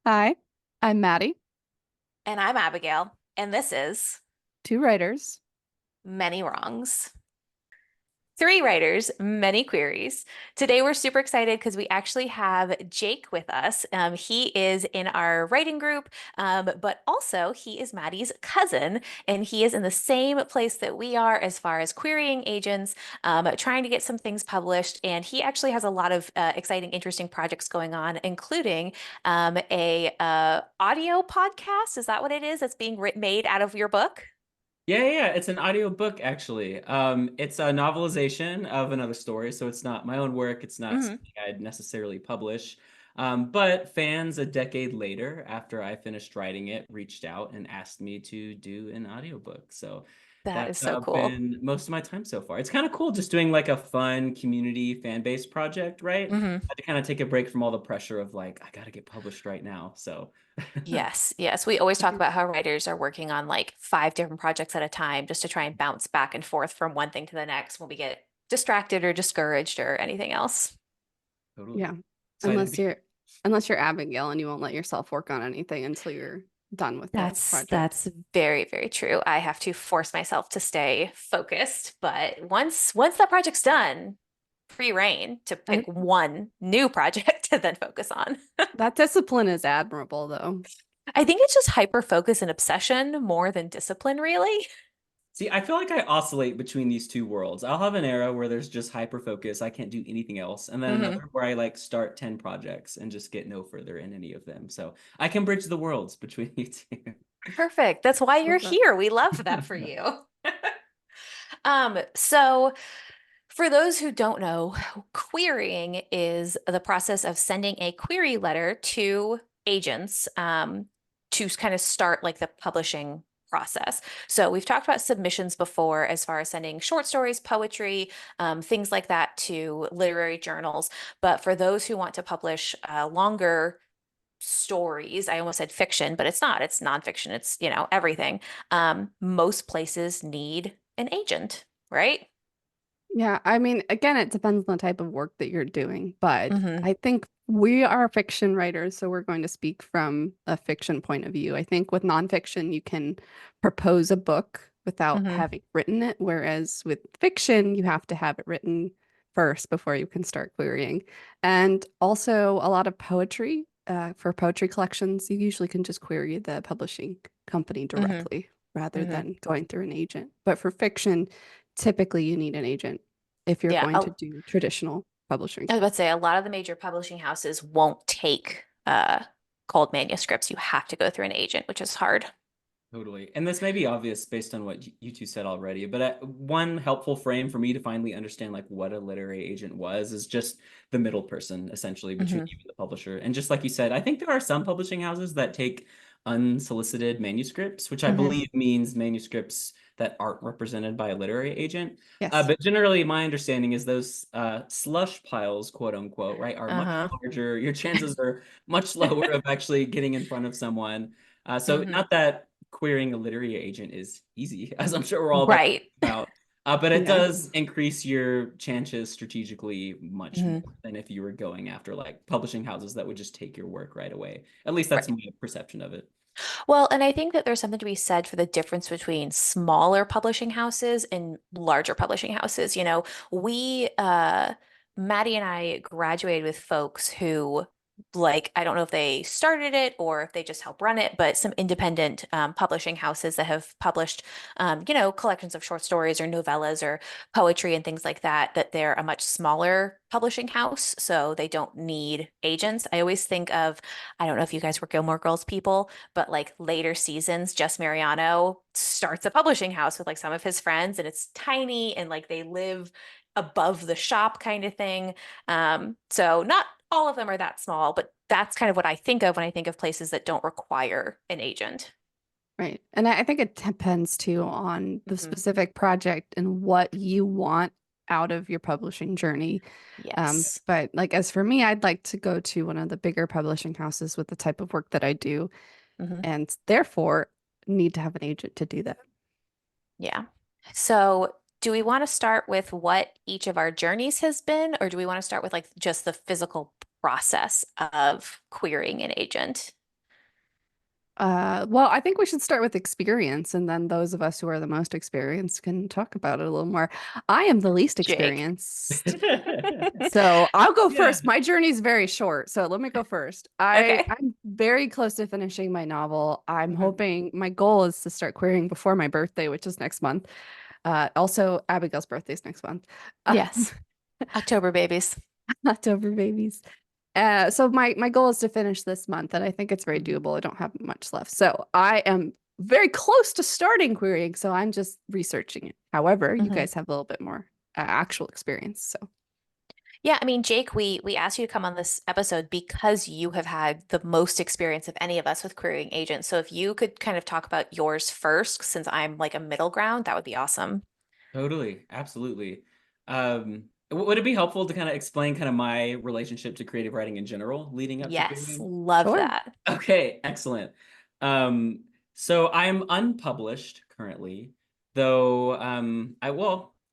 Hi, I'm Maddie, And I'm Abigail, and this is two writers. Many Wrongs. Three writers, many queries. Today we're super excited because we actually have Jake with us. He is in our writing group, but also he is Maddie's cousin, and he is in the same place that we are as far as querying agents, trying to get some things published. And he actually has a lot of exciting, interesting projects going on, including a audio podcast. Is that what it is? That's being made out of your book? Yeah, it's an audiobook actually. It's a novelization of another story, so it's not my own work. It's not Mhm. something I'd necessarily publish. But fans a decade later, after I finished writing it, reached out and asked me to do an audiobook. So That is that's so cool. been most of my time so far. It's kind of cool just doing like a fun community fan-based project, right? I Hmm. had to kind of take a break from all the pressure of like, I gotta get published right now. So Yes, yes. We always I talk think about how writers are working on like five different projects at a time just to try and bounce back and forth from one thing to the next when we get distracted or discouraged or anything else. totally yeah, excited to unless be. you're Abigail and you won't let yourself work on anything until you're done with the project. That's very, very true. I have to force myself to stay focused, but once that project's done, free reign to I, pick one new project to then focus on. that discipline is admirable, though. I think it's just hyper focus and obsession more than discipline, really. See, I feel like I oscillate between these two worlds. I'll have an era where there's just hyper focus, I can't do anything else, and then Hmm. another where I like start 10 projects and just get no further in any of them. So I can bridge the worlds between you two. Perfect. That's why you're Love that. here. We love that for you. So for those who don't know, querying is the process of sending a query letter to agents to kind of start like the publishing process. So we've talked about submissions before as far as sending short stories, poetry, things like that to literary journals. But for those who want to publish longer stories, I almost said fiction, but it's not. It's nonfiction. It's, everything. Most places need an agent, right? Yeah, I mean, again, it depends on the type of work that you're doing, but Hmm. I think we are fiction writers, so we're going to speak from a fiction point of view. I think with nonfiction, you can propose a book without Hmm. having written it, whereas with fiction, you have to have it written first before you can start querying. And also, a lot of poetry, for poetry collections, you usually can just query the publishing company Hmm. directly rather Hmm. than going through an agent. But for fiction, typically you need an agent if you're Yeah, going to do traditional publishing. I was about to say a lot of the major publishing houses won't take cold manuscripts. You have to go through an agent, which is hard. Totally. And this may be obvious based on what you two said already, but one helpful frame for me to finally understand like what a literary agent was is just the middle person essentially between Hmm. you and the publisher. And just like you said, I think there are some publishing houses that take unsolicited manuscripts, which I Hmm. believe means manuscripts that aren't represented by a literary agent. Yes. But generally, my understanding is those slush piles, quote unquote, right, are much Uh-huh. larger. Your chances are much lower of actually getting in front of someone. So Hmm. not that querying a literary agent is easy, as I'm sure we're all about to Right. talk about. But it Yeah. does increase your chances strategically much more Hmm. than if you were going after like publishing houses that would just take your work right away. At least that's Right. my perception of it. Well, and I think that there's something to be said for the difference between smaller publishing houses and larger publishing houses. We, Maddie and I graduated with folks who, like, I don't know if they started it or if they just help run it, but some independent publishing houses that have published, collections of short stories or novellas or poetry and things like that, that they're a much smaller publishing house. So they don't need agents. I always think of, I don't know if you guys were Gilmore Girls people, but like later seasons, Jess Mariano starts a publishing house with like some of his friends, and it's tiny and like they live above the shop kind of thing. So not all of them are that small, but that's kind of what I think of when I think of places that don't require an agent. Right. And I think it depends too on the Hmm. specific project and what you want out of your publishing journey. Yes. But like as for me, I'd like to go to one of the bigger publishing houses with the type of work that I do, Hmm. and therefore need to have an agent to do that. Yeah. So do we want to start with what each of our journeys has been, or do we want to start with like just the physical process of querying an agent? Well, I think we should start with experience, and then those of us who are the most experienced can talk about it a little more. I am the least Jake. experienced, so I'll go Yeah. first. My journey is very short, so let me go first. Okay. I'm very close to finishing my novel. I'm Okay. hoping my goal is to start querying before my birthday, which is next month. Also, Abigail's birthday is next month. Yes. October babies. October babies. So my goal is to finish this month, and I think it's very Mhm. doable. I don't have much left. So I am very close to starting querying, so I'm just researching it. However, you Mhm. guys have a little bit more actual experience. So Yeah, I mean, Jake, we asked you to come on this episode because you have had the most experience of any of us with querying agents. So if you could kind of talk about yours first, since I'm like a middle ground, that would be awesome. Totally, absolutely. Would it be helpful to kind of explain kind of my relationship to creative writing in general leading up to Yes, querying? love sure. that. Okay, excellent. Um, so I'm unpublished currently, though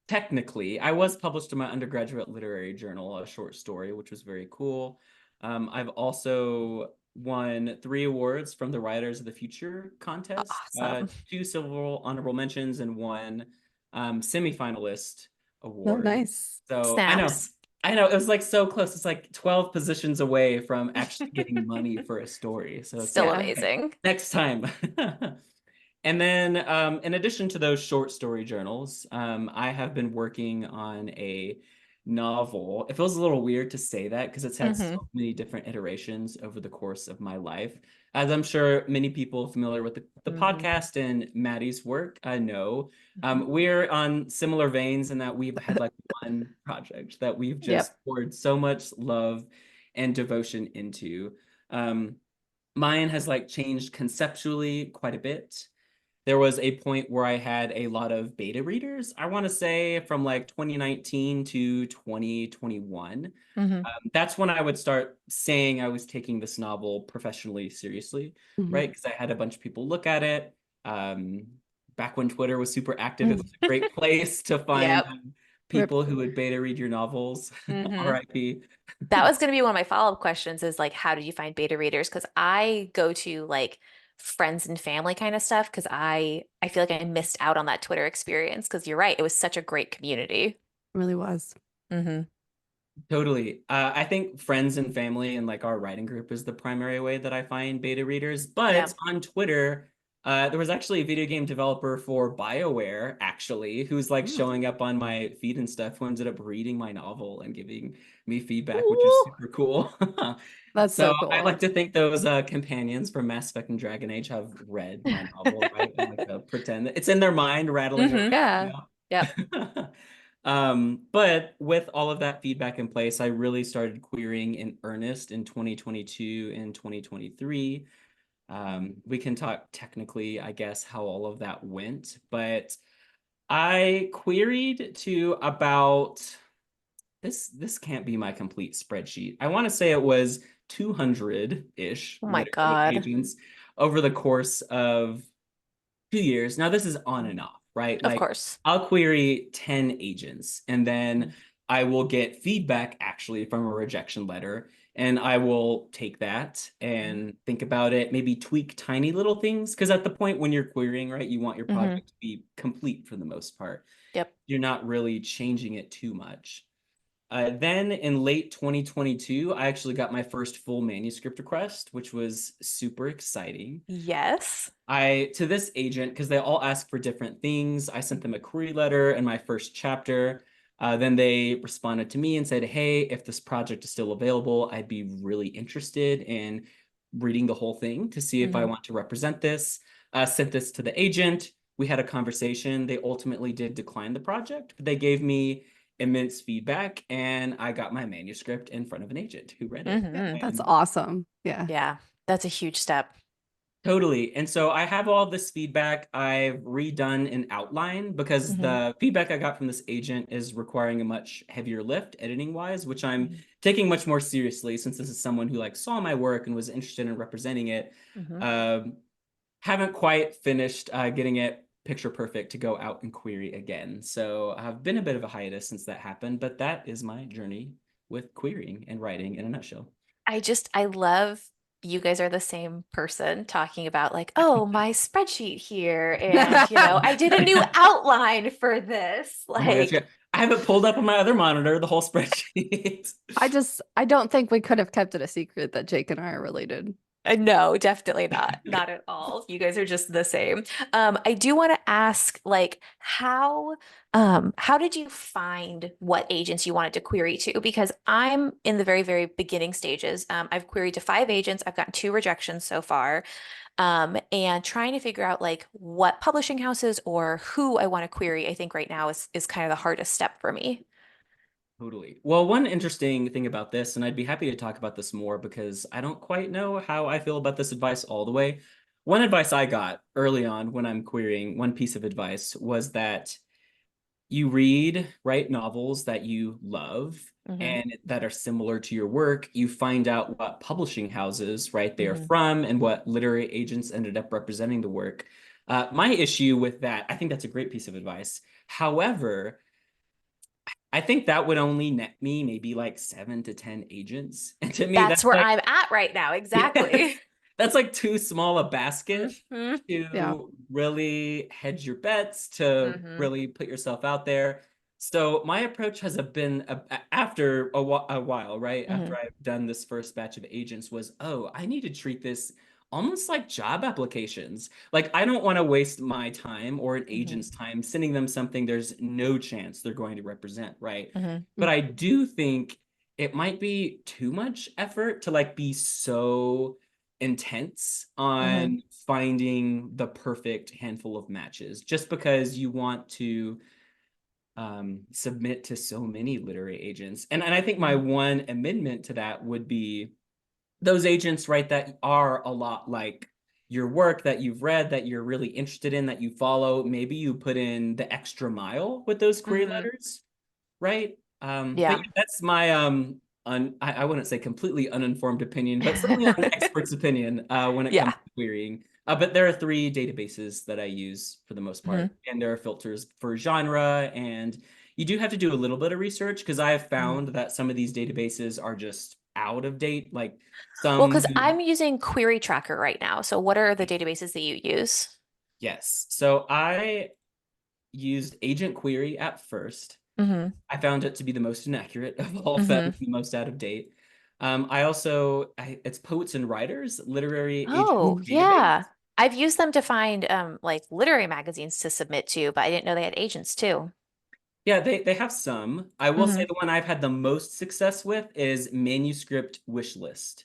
technically I was published in my undergraduate literary journal, a short story, which was very cool. I've also won 3 awards from the Writers of the Future contest, Awesome. 2 silver honorable mentions, and 1 semifinalist Oh, award. nice. So Snaps. I know it was like so close. It's like 12 positions away from actually getting money for a story. So it's Still like, Yeah. okay, amazing. next time. And then, in addition to those short story journals, I have been working on a novel. It feels a little weird to say that because it's had so Hmm. many different iterations over the course of my life. As I'm sure many people familiar with the Hmm. podcast and Maddie's work, I know Hmm. we're on similar veins in that we've had like one project that we've just Yep. poured so much love and devotion into. Um, Mine has like changed conceptually quite a bit. There was a point where I had a lot of beta readers, I want to say from like 2019 to 2021. Hmm. That's when I would start saying I was taking this novel professionally seriously, Mhm. right? Because I had a bunch of people look at it. Um, Back when Twitter was super active, it Mm. was a great place to find Yep. Rip. people who would beta read your novels. Hmm. RIP. That was going to be one of my follow-up questions is like, how did you find beta readers? Because I go to like friends and family kind of stuff because I feel like I missed out on that Twitter experience because you're right, it was such a great community. Really was. Hmm. Totally. I think friends and family and like our writing group is the primary way that I find beta readers. Yeah. But on Twitter, there was actually a video game developer for BioWare, actually, who's like Mm. showing up on my feed and stuff, who ended up reading my novel and giving me feedback, which is Ooh. super cool. That's So so I cool. like to think those companions from Mass Effect and Dragon Age have read my novel, right? And like pretend that it's in their mind rattling around, Hmm. you Yeah. Yep. know? But with all of that feedback in place, I really started querying in earnest in 2022 and 2023. We can talk technically, I guess, how all of that went, but I queried to about this can't be my complete spreadsheet. I want to say it was 200-ish Oh my literary God. agents over the course of 2 years. Now, this is on and off, right? Of Like, course. I'll query 10 agents and then I will get feedback actually from a rejection letter. And I will take that Mhm. and think about it, maybe tweak tiny little things. Because at the point when you're querying, right, you want your Hmm. project to be complete for the most part. Yep. You're not really changing it too much. Then in late 2022, I actually got my first full manuscript request, which was super exciting. Yes. To this agent, because they all ask for different things, I sent them a query letter in my first chapter. Then they responded to me and said, hey, if this project is still available, I'd be really interested in reading the whole thing to see if I Hmm. want to represent this. Sent this to the agent. We had a conversation. They ultimately did decline the project, but they gave me immense feedback and I got my manuscript in front of an agent who read it. Yeah, Hmm. that's And awesome. Yeah. Yeah. That's a huge step. totally. And so I have all this feedback. I've redone an outline because Hmm. the feedback I got from this agent is requiring a much heavier lift editing wise, which I'm taking much more seriously since this is someone who like saw my work and was interested in representing it. Hmm. Um, haven't quite finished getting it picture perfect to go out and query again. So I've been a bit of a hiatus since that happened, but that is my journey with querying and writing in a nutshell. I love you guys are the same person talking about like, oh, my spreadsheet here, and I did a new outline for this. Oh my gosh, yeah. Like, I have it pulled up on my other monitor, the whole spreadsheet. I don't think we could have kept it a secret that Jake and I are related. no, definitely not. Not at all. You guys are just the same. I do want to ask, like, how did you find what agents you wanted to query to? Because I'm in the very, very beginning stages. I've queried to 5 agents. I've gotten 2 rejections so far. And trying to figure out like what publishing houses or who I want to query, I think right now is kind of the hardest step for me. Totally. Well, one interesting thing about this, and I'd be happy to talk about this more because I don't quite know how I feel about this advice all the way. One advice I got early on when I'm querying, one piece of advice was that you write novels that you love Hmm. and that are similar to your work. You find out what publishing houses, right, they are Hmm. from and what literary agents ended up representing the work. My issue with that, I think that's a great piece of advice. However, I think that would only net me maybe like 7 to 10 agents. And to me, That's that's where like, I'm at right now. yes, Exactly. that's like too small a basket Hmm. Yeah. to really hedge your bets, to Hmm. really put yourself out there. So my approach has been after a while, right? Hmm. After I've done this first batch of agents was, oh, I need to treat this almost like job applications. Like I don't want to waste my time or an Hmm. agent's time sending them something there's no chance they're going to represent, right? Hmm. But I do think it might be too much effort to like be so intense Hmm. on finding the perfect handful of matches just because you want to submit to so many literary agents. And I think my one amendment to that would be those agents, right, that are a lot like your work that you've read, that you're really interested in, that you follow. Maybe you put in the extra mile with those query Hmm. letters, right? But Yeah. yeah, that's my I wouldn't say completely uninformed opinion, but certainly an expert's opinion when it comes Yeah. to querying. But there are 3 databases that I use for the most Hmm. part, and there are filters for genre, and you do have to do a little bit of research because I have Hmm. found that some of these databases are just out of date. Like Well, some, because I'm using Query Tracker right now. So what are the databases that you use? yes. So I used Agent Query at first. Hmm. I found it to be the most inaccurate of all of them, Hmm. the most out of date. It's Poets and Writers Literary Agent Oh, Database. yeah. I've used them to find like literary magazines to submit to, but I didn't know they had agents too. Yeah, they have some. I will say Hmm. the one I've had the most success with is Manuscript Wishlist,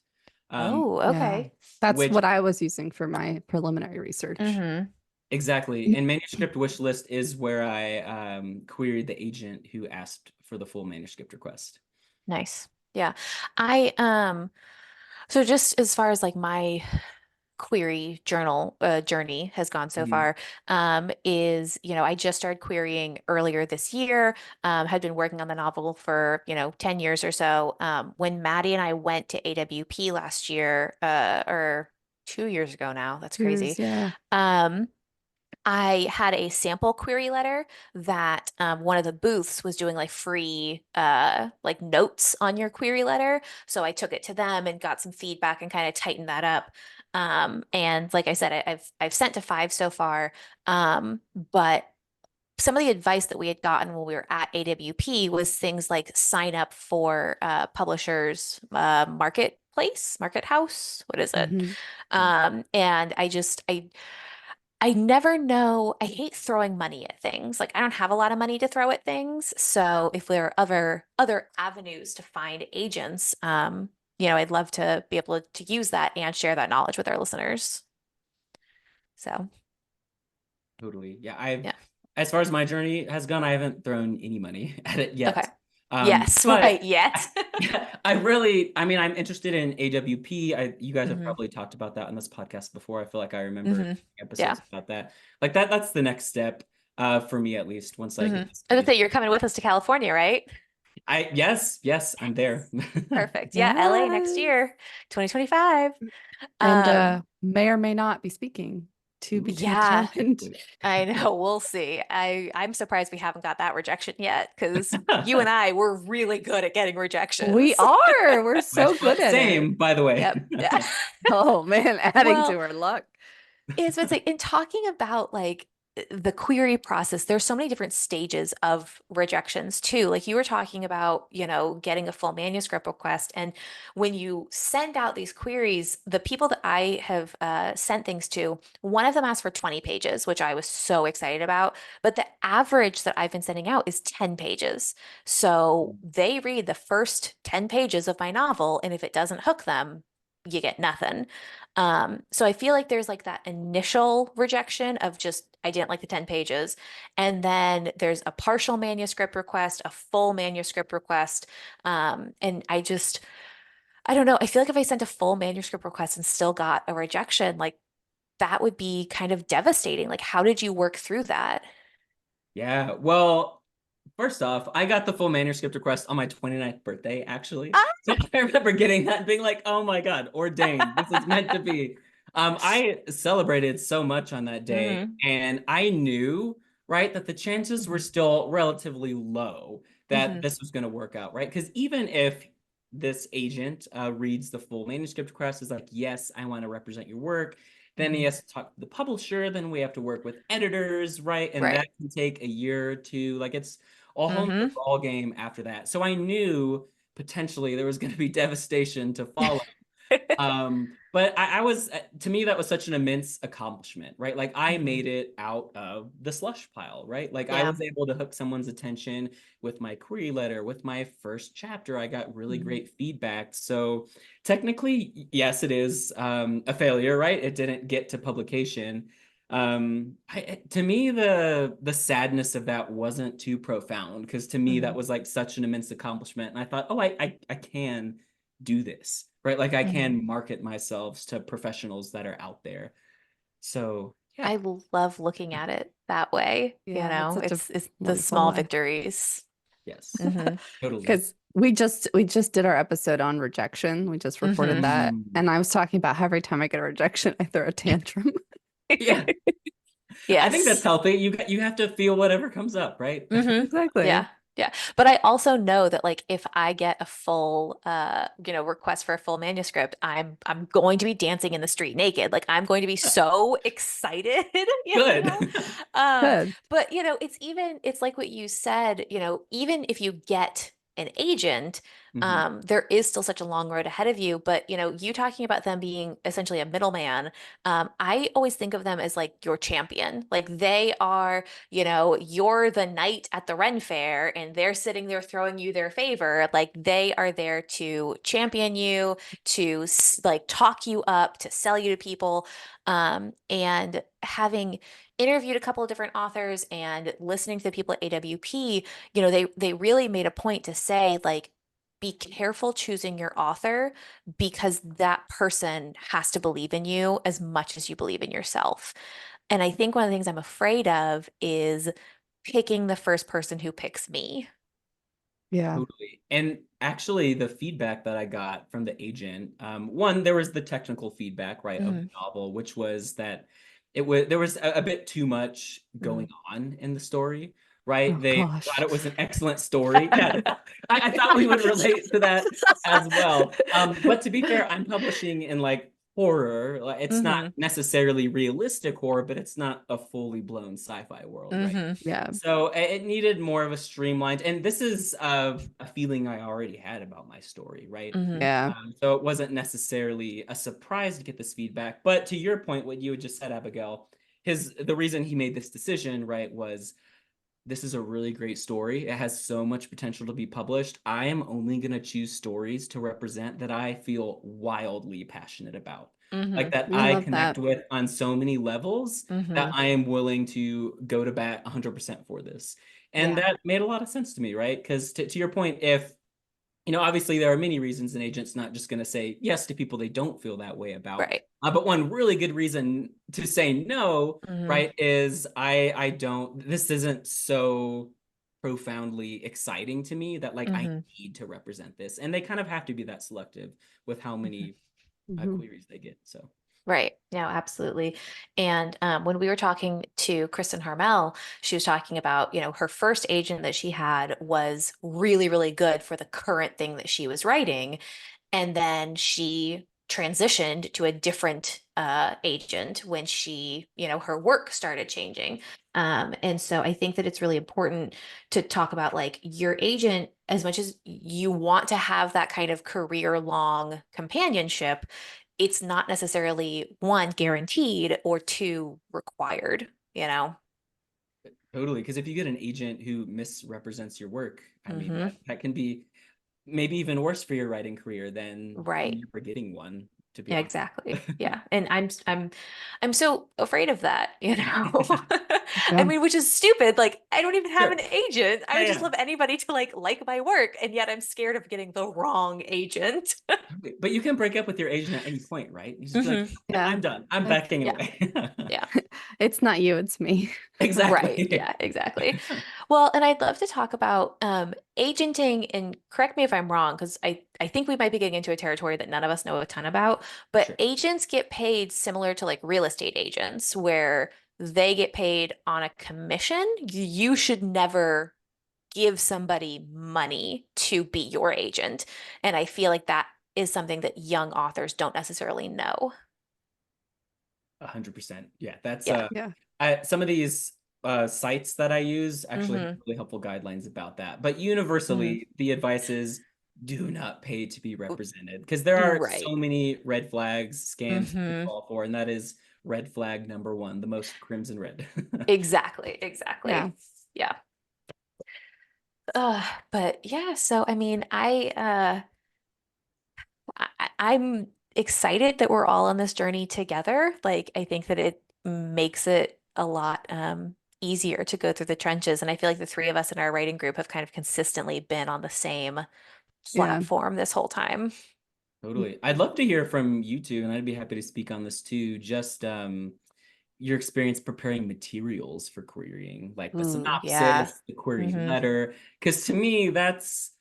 um, Oh, Yeah. okay. That's which what I was using for my preliminary research. Hmm. exactly. And Manuscript Wishlist is where I queried the agent who asked for the full manuscript request. Nice. Yeah. I so just as far as like my query journal journey has gone so Mhm. far, is, I just started querying earlier this year, had been working on the novel for, 10 years or so. When Maddie and I went to AWP last year, or 2 years ago now, that's crazy. Yours, yeah. Um, I had a sample query letter that one of the booths was doing like free like notes on your query letter. So I took it to them and got some feedback and kind of tightened that up. And like I said, I've sent to 5 so far. But some of the advice that we had gotten when we were at AWP was things like sign up for publishers market house. What is it? Hmm. And I never know. I hate throwing money at things. Like I don't have a lot of money to throw at things. So if there are other avenues to find agents, I'd love to be able to use that and share that knowledge with our listeners. So Totally. Yeah, I've yeah. as far as my journey has gone, I haven't thrown any money at it Okay. yet. Yes, But right. Yet. I mean, I'm interested in AWP. You guys have Hmm. probably talked about that on this podcast before. I feel like I remember Hmm. Yeah. episodes about that. Like that's the next step, for me at least, once I Hmm. get this I would agent. say you're coming with us to California, right? Yes, I'm there. Perfect. Yeah, LA next Yes. year, 2025. And Um, may or may not be speaking. To be Yeah, determined. I know. We'll see. I'm surprised we haven't got that rejection yet because you and I were really good at getting We rejections. are. We're so good at it. Same, by the way. Yep. Yeah. Oh man, adding to Well, our luck. it's been like in talking about like the query process, there's so many different stages of rejections too. Like you were talking about, getting a full manuscript request. And when you send out these queries, the people that I have sent things to, one of them asked for 20 pages, which I was so excited about. But the average that I've been sending out is 10 pages. So they read the first 10 pages of my novel, and if it doesn't hook them, you get nothing. So I feel like there's like that initial rejection of just, I didn't like the 10 pages. And then there's a partial manuscript request, a full manuscript request. And I don't know. I feel like if I sent a full manuscript request and still got a rejection, like that would be kind of devastating. Like, how did you work through that? Yeah, well, first off, I got the full manuscript request on my 29th birthday, actually. Ah! So I remember getting that and being like, oh my God, ordained. This is meant to be. I celebrated so much on that day, Hmm. and I knew, right, that the chances were still relatively low that Hmm. this was going to work out, right? Because even if this agent reads the full manuscript request, is like, yes, I want to represent your work. Then he Hmm. has to talk to the publisher. Then we have to work with editors, right? And Right. that can take a year or two. Like it's a whole Hmm. nother ball game after that. So I knew potentially there was going to be devastation to follow. But I was, to me, that was such an immense accomplishment, right? Like I Hmm. made it out of the slush pile, right? Like I Yeah. was able to hook someone's attention with my query letter, with my first chapter. I got really Hmm. great feedback. So technically, yes, it is a failure, right? It didn't get to publication. To me, the sadness of that wasn't too profound because to me that Hmm. was like such an immense accomplishment, and I thought, oh, I can do this, right? Like I Hmm. can market myself to professionals that are out there. So yeah, I love looking at it that way. Yeah, that's such a It's the wonderful small way. victories. yes, Hmm. totally. Because we just did our episode on rejection. We just recorded Hmm. that. Mm, And I was talking about how every time I get a rejection, I throw a tantrum. yeah, I think that's Yes. healthy. You have to feel whatever comes up, right? Hmm. Exactly. Yeah. Yeah. But I also know that like if I get a full request for a full manuscript, I'm going to be dancing in the street naked. Like I'm going to be so excited, Good. know? Um, Good. but it's like what you said, even if you get an agent, Mhm. there is still such a long road ahead of you. But you talking about them being essentially a middleman, I always think of them as like your champion. Like they are you're the knight at the Ren Fair and they're sitting there throwing you their favor. Like they are there to champion you, to like talk you up, to sell you to people. And having interviewed a couple of different authors and listening to the people at AWP, they really made a point to say like, be careful choosing your author because that person has to believe in you as much as you believe in yourself. And I think one of the things I'm afraid of is picking the first person who picks me. Yeah. Totally. And actually, the feedback that I got from the agent, one, there was the technical feedback, right, of the Hmm. novel, which was that there was a bit too much Hmm. going on in the story, right? Oh They thought gosh. it was an excellent story. Yeah, I thought we would relate to that as well. But to be fair, I'm publishing in like horror. Like, it's not Hmm. necessarily realistic horror, but it's not a fully blown sci-fi world, right? Hmm. Yeah. So it needed more of a streamlined, and this is a feeling I already had about my story, right? Hmm. Yeah. So it wasn't necessarily a surprise to get this feedback. But to your point, what you had just said, Abigail, the reason he made this decision, right, was this is a really great story. It has so much potential to be published. I am only going to choose stories to represent that I feel wildly passionate about, Hmm. like that I I love connect that. with on so many levels that Hmm. I am willing to go to bat 100% for this. And Yeah. that made a lot of sense to me, right? Because to your point, if obviously there are many reasons an agent's not just going to say yes to people they don't feel that way about. Right. But one really good reason to say no, Hmm. right, is I don't, this isn't so profoundly exciting to me that like I Hmm. need to represent this. And they kind of have to be that selective with how many Mhm. queries they get. So, Right. No, absolutely. And when we were talking to Kristen Harmel, she was talking about, her first agent that she had was really, really good for the current thing that she was writing. And then she transitioned to a different agent when her work started changing. And so I think that it's really important to talk about like your agent, as much as you want to have that kind of career long companionship, it's not necessarily one guaranteed or two required, you know? Totally. Because if you get an agent who misrepresents your work, I mean, Hmm. that can be maybe even worse for your writing career than Right. never getting one, to be Yeah, honest. exactly. Yeah. And I'm so afraid of that, you know? I Yeah. mean, which is stupid. Like, I don't even have Sure. an agent. I Yeah, would just yeah. love anybody to like my work, and yet I'm scared of getting the wrong agent. But you can break up with your agent at any point, right? You just be like, Hmm. I'm Yeah. done. I'm It- backing Yeah. away. Yeah. It's not you, it's me. Right. Exactly. Yeah, exactly. Well, and I'd love to talk about agenting, and correct me if I'm wrong, because I think we might be getting into a territory that none of us know a ton about, but Sure. agents get paid similar to like real estate agents, where they get paid on a commission. You should never give somebody money to be your agent. And I feel like that is something that young authors don't necessarily know. 100%. Yeah, that's Yeah. Yeah. some of these sites that I use actually have Hmm. really helpful guidelines about that. But Hmm. universally, the advice is do not pay to be represented because there are Right. so many red flags, scams to Hmm. fall for, and that is red flag number one, the most crimson red. Exactly, Yeah. exactly. Yeah. But yeah, so I mean, I'm excited that we're all on this journey together. Like, I think that it makes it a lot easier to go through the trenches. And I feel like the three of us in our writing group have kind of consistently been on the same Yeah. platform this whole time. Totally. I'd love to hear from you two, and I'd be happy to speak on this too. Just your experience preparing materials for querying, like the Ooh, synopsis, yeah. the query Hmm. letter. Because to me, that's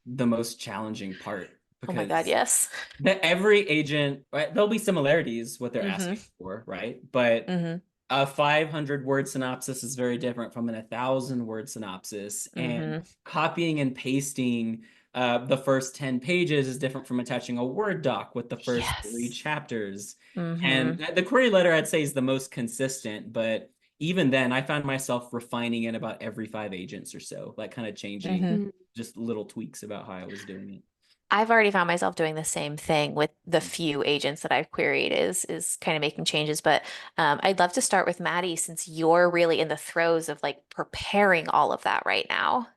the most challenging part Oh my God, because yes. that every agent, right, there'll be similarities what they're Hmm. asking for, right? But Hmm. a 500 word synopsis is very different from an 1,000 word synopsis, and Hmm. copying and pasting the first 10 pages is different from attaching a Word doc with the first three Yes. chapters. Hmm. And the query letter I'd say is the most consistent, but even then I found myself refining it about every 5 agents or so, like kind of changing Hmm. Mm. just little tweaks about how I was doing it. I've already found myself doing the same thing with the few agents that I've queried is kind of making changes. But I'd love to start with Maddie since you're really in the throes of like preparing all of that right now.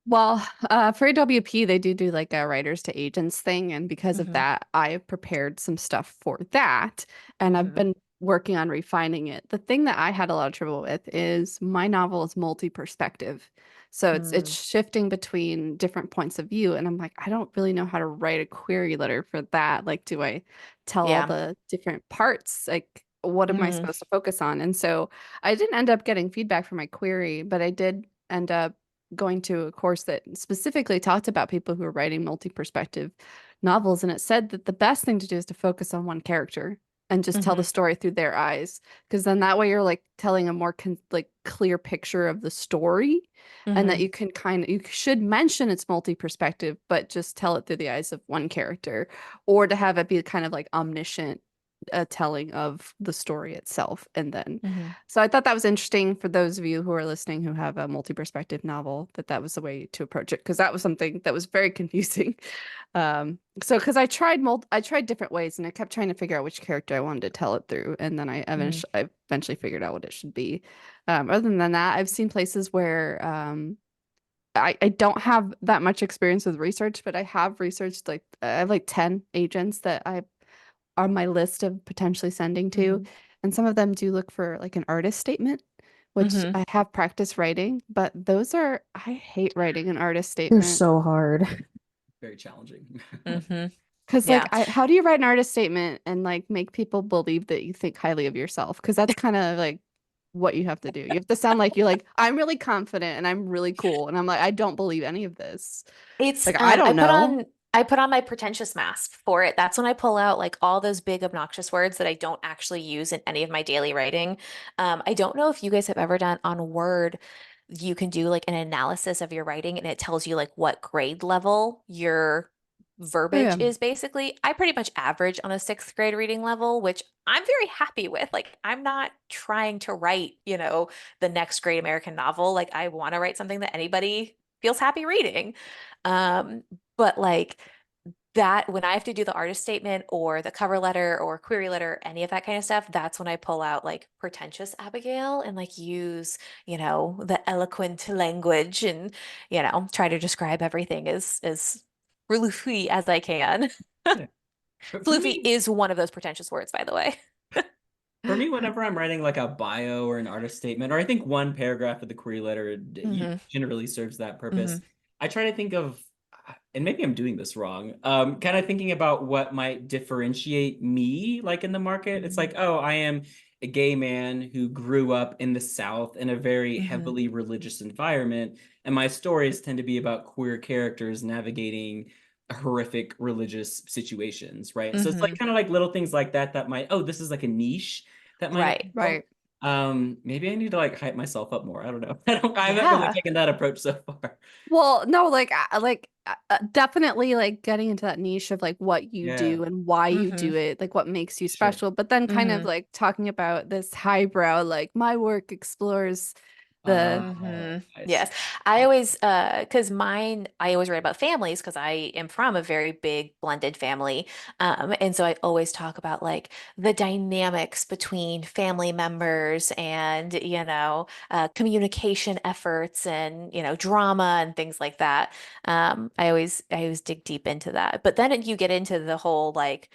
Well, for AWP, they do like a writers to agents thing. And because of Hmm. that, I have prepared some stuff for that. And I've Hmm. been working on refining it. The thing that I had a lot of trouble with is my novel is multi-perspective. So it's Mm. shifting between different points of view. And I'm like, I don't really know how to write a query letter for that. Like, do I tell all Yeah. the different parts? Like, what am I Hmm. supposed to focus on? And so I didn't end up getting feedback for my query, but I did end up going to a course that specifically talked about people who are writing multi-perspective novels, and it said that the best thing to do is to focus on one character and just tell the Hmm. story through their eyes, because then that way you're like telling a more like clear picture of the story, and that Hmm. you can kind of, you should mention it's multi-perspective but just tell it through the eyes of one character, or to have it be kind of like omniscient, a telling of the story itself. And then Hmm. so I thought that was interesting for those of you who are listening who have a multi-perspective novel, that that was the way to approach it, because that was something that was very confusing. So because I tried different ways, and I kept trying to figure out which character I wanted to tell it through, and then Hmm. I eventually figured out what it should be. Other than that, I've seen places where I don't have that much experience with research, but I have researched like I have like 10 agents that I on my list of potentially sending to. Hmm. And some of them do look for like an artist statement, which Hmm. I have practice writing, but I hate writing an artist They're statement. so hard. Very challenging. Hmm. Because like Yeah. how do you write an artist statement and like make people believe that you think highly of yourself? Because that's kind of like what you have to do. You have to sound like you're like, I'm really confident and I'm really cool. And I'm like, I don't believe any of this. It's Like, I I don't put on know. I put on my pretentious mask for it. That's when I pull out like all those big obnoxious words that I don't actually use in any of my daily writing. I don't know if you guys have ever done on Word, you can do like an analysis of your writing and it tells you like what grade level your Oh verbiage yeah. is basically. I pretty much average on a sixth grade reading level, which I'm very happy with. Like, I'm not trying to write, the next great American novel. Like, I want to write something that anybody feels happy reading. Um, but like that, when I have to do the artist statement or the cover letter or query letter, any of that kind of stuff, that's when I pull out like pretentious Abigail and like use, the eloquent language and, try to describe everything as floofy as I can. Yeah. For Floofy me, is one of those pretentious words, by the way. For me, whenever I'm writing like a bio or an artist statement, or I think one paragraph of the query letter Hmm. generally serves that Hmm. purpose, I try to think of, and maybe I'm doing this wrong, kind of thinking about what might differentiate me like in the market. It's like, oh, I am a gay man who grew up in the South in a very Hmm. heavily religious environment, and my stories tend to be about queer characters navigating horrific religious situations, right? So it's like Hmm. kind of like little things like that that might, oh, this is like a niche that might Right. appeal. Right. Maybe I need to like hype myself up more. I don't know. I haven't really Yeah. taken that approach so far. Well, no, definitely like getting into that niche of like what you Yeah, do and why you Hmm. do it, like what makes you sure. special, but then kind of Hmm. like talking about this highbrow, like my work explores the Hmm. I see. Yes. I always, because I always write about families because I am from a very big blended family. And so I always talk about like the dynamics between family members and, communication efforts and, drama and things like that. I always dig deep into that. But then you get into the whole like,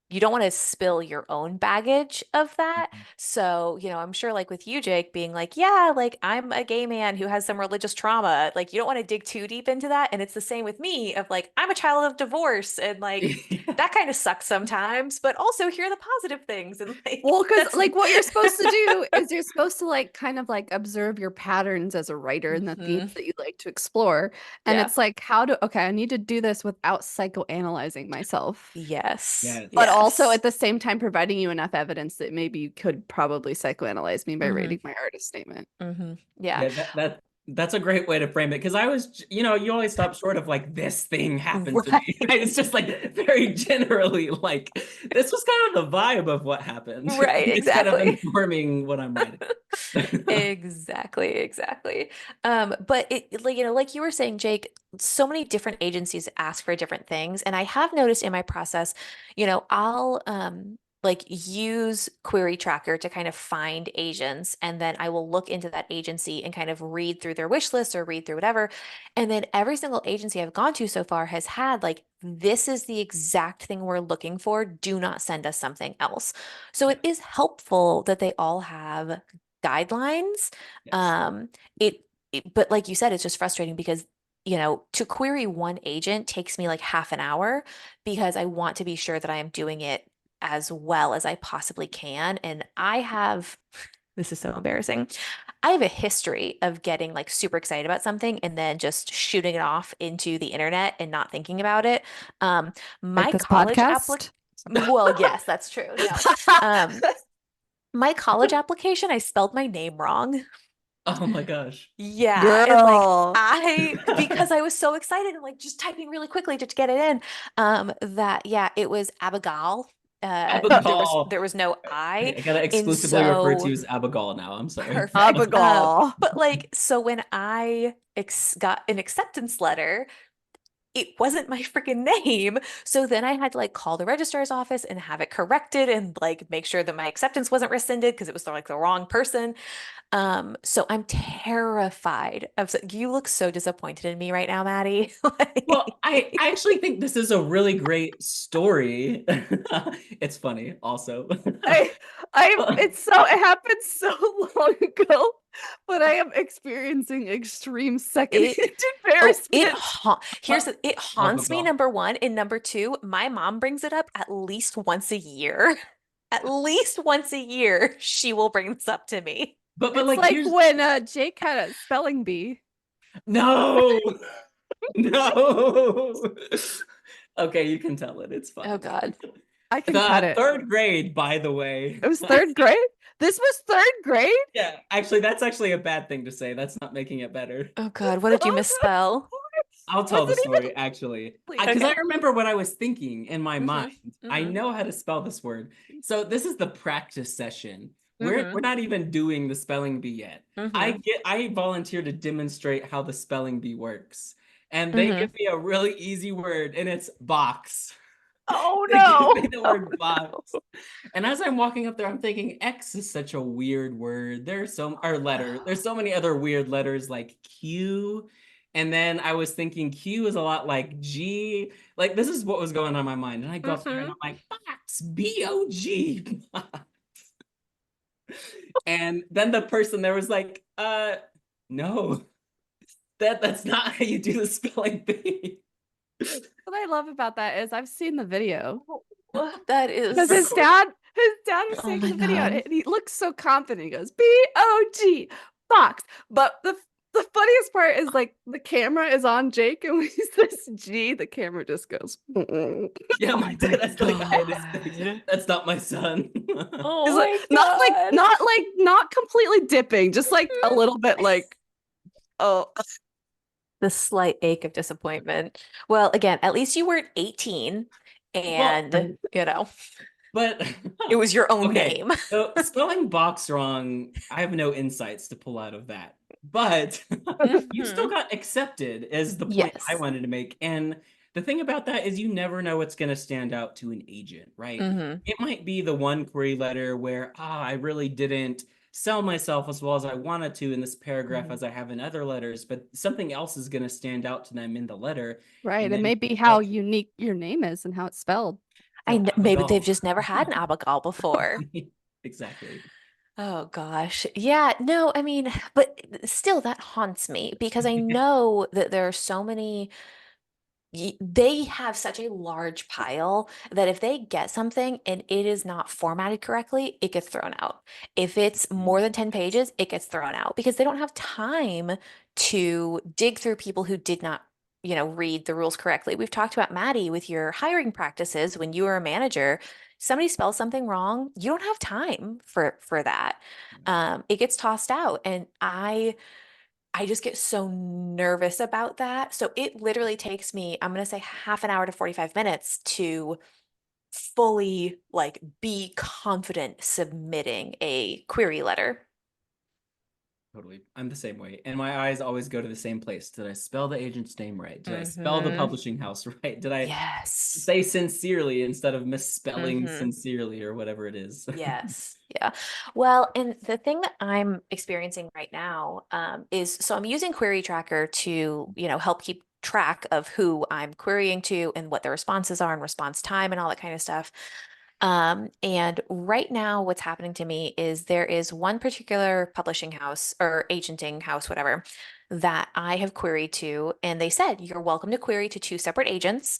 you don't want to spill your own baggage of that. So, I'm sure like with you, Jake, being like, yeah, like I'm a gay man who has some religious trauma. Like you don't want to dig too deep into that. And it's the same with me of like, I'm a child of divorce and like that kind of sucks sometimes, but also here are the positive things. And like well, because that's like what you're supposed to do is you're supposed to like kind of like observe your patterns as a writer and the Mhm. themes that you like to explore. And Yeah. it's like, okay, I need to do this without psychoanalyzing myself, Yes. Yes. but also at Yes. the same time providing you enough evidence that maybe you could probably psychoanalyze me by Hmm. reading my artist statement. Hmm. Yeah. Yeah, that's a great way to frame it because I was, you always stop short of like this thing happened to me. Right. Right? It's just like very generally like this was kind of the vibe of what happened. Right. It's kind of Exactly. informing what I'm writing. Exactly, exactly. But like like you were saying, Jake, so many different agencies ask for different things, and I have noticed in my process, I'll like use Query Tracker to kind of find agents, and then I will look into that agency and kind of read through their wish list or read through whatever, and then every single agency I've gone to so far has had like, this is the exact thing we're looking for. Do not send us something else. So Yeah. it is helpful that they all have guidelines. Yes. Um, but like you said, it's just frustrating because, to query one agent takes me like half an hour because I want to be sure that I am doing it as well as I possibly can. And this is so embarrassing. I have a history of getting like super excited about something and then just shooting it off into the internet and not thinking about it. Um, Like my this college applic podcast. well, yes, that's true. No. Um, my college application, I spelled my name wrong. Oh my gosh. Yeah, and like Girl. because I was so excited and like just typing really quickly to get it in, that yeah, it was Abigail. There was Abigal. there was no I, I gotta and exclusively refer to you so as Abigal now. I'm sorry. perfect. Abigail. But like so when I got an acceptance letter, it wasn't my freaking name. So then I had to like call the registrar's office and have it corrected and like make sure that my acceptance wasn't rescinded because it was like the wrong person. So I'm terrified of, you look so disappointed in me right now, Maddie. Well, I actually think this is a really great story. It's funny also. I it happened so long ago, but I am experiencing extreme secondhand It embarrassment. it haunts me, Abigal. number one, and number two, my mom brings it up at least once a year. At least once a year, she will bring this up to me. But It's like like here's when Jake had a spelling bee. no. No. Okay, you can tell it. It's fine. Oh God. I can cut it. Third grade, by the way. It was third grade? This was third grade? Yeah, actually, that's actually a bad thing to say. That's not making it better. Oh God, what did you misspell? I'll tell Was the it even? story, actually. Please. Because I Okay. remember what I was thinking in my mind. I Mm-hmm. know how to spell this word. So this is the practice session. We're Mm-hmm. we're not even doing the spelling bee yet. Mm-hmm. I volunteer to demonstrate how the spelling bee works. And they Mm-hmm. give me a really easy word, and it's box. Oh They give me no. the Oh word box. no. And as I'm walking up there, I'm thinking X is such a weird word. There's so or letter. There's so many other weird letters like Q. And then I was thinking Q is a lot like G. Like this is what was going on in my mind. And I go up there and Mm-hmm. I'm like, box, B-O-G. And then the person there was like, no, that's not how you do the spelling bee. What I love about that is I've seen the video. That Because is, his dad was oh saying my the video God. and he looks so confident. He goes, B-O-G, box. But the funniest part is like the camera is on Jake and when he says G, the camera just goes. Yeah, my dad has like the God. his face. That's not my son. He's Oh like my God. not completely dipping, just like a little bit like, oh. The slight ache of disappointment. Well, again, at least you weren't 18 Well, and, but it was your own okay. name. So spelling box wrong, I have no insights to pull out of that. But you still Mhm. got accepted is the point I Yes. wanted to make. And the thing about that is you never know what's going to stand out to an agent, right? Hmm. It might be the one query letter where, I really didn't sell myself as well as I wanted to in this paragraph Hmm. as I have in other letters, but something else is going to stand out to them in the letter. Right. And It then may be how unique your name is and how it's spelled. so Maybe they've Abigal. just never had an Abigail before. Exactly. Oh gosh. Yeah, no, I mean, but still that haunts me because I know that there are so many they have such a large pile that if they get something and it is not formatted correctly, it gets thrown out. If it's more than 10 pages, it gets thrown out because they don't have time to dig through people who did not, read the rules correctly. We've talked about Maddie with your hiring practices when you were a manager. Somebody spells something wrong, you don't have time for that. It gets tossed out. And I just get so nervous about that. So it literally takes me, I'm going to say half an hour to 45 minutes to fully like be confident submitting a query letter. Totally. I'm the same way. And my eyes always go to the same place. Did I spell the agent's name right? Did I spell the Mm-hmm. publishing house right? Did I Yes. say sincerely instead of misspelling Mm-hmm. sincerely or whatever it is? Yes. Yeah. Well, and the thing that I'm experiencing right now is so I'm using Query Tracker to, help keep track of who I'm querying to and what the responses are and response time and all that kind of stuff. And right now, what's happening to me is there is one particular publishing house or agenting house, whatever, that I have queried to, and they said, you're welcome to query to two separate agents.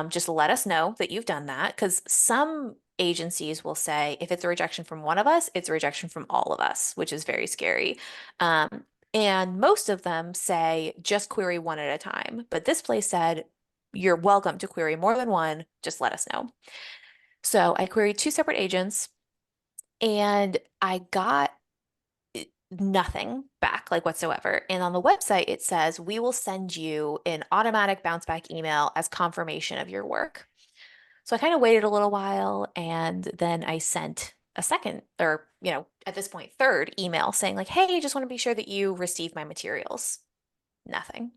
Just let us know that you've done that because some agencies will say if it's a rejection from one of us, it's a rejection from all of us, which is very scary. And most of them say just query one at a time. But this place said, you're welcome to query more than one. Just let us know. So I queried two separate agents and I got nothing back, like whatsoever. And on the website, it says, we will send you an automatic bounce back email as confirmation of your work. So I kind of waited a little while and then I sent a second or, at this point, third email saying, like, hey, just want to be sure that you received my materials. Nothing.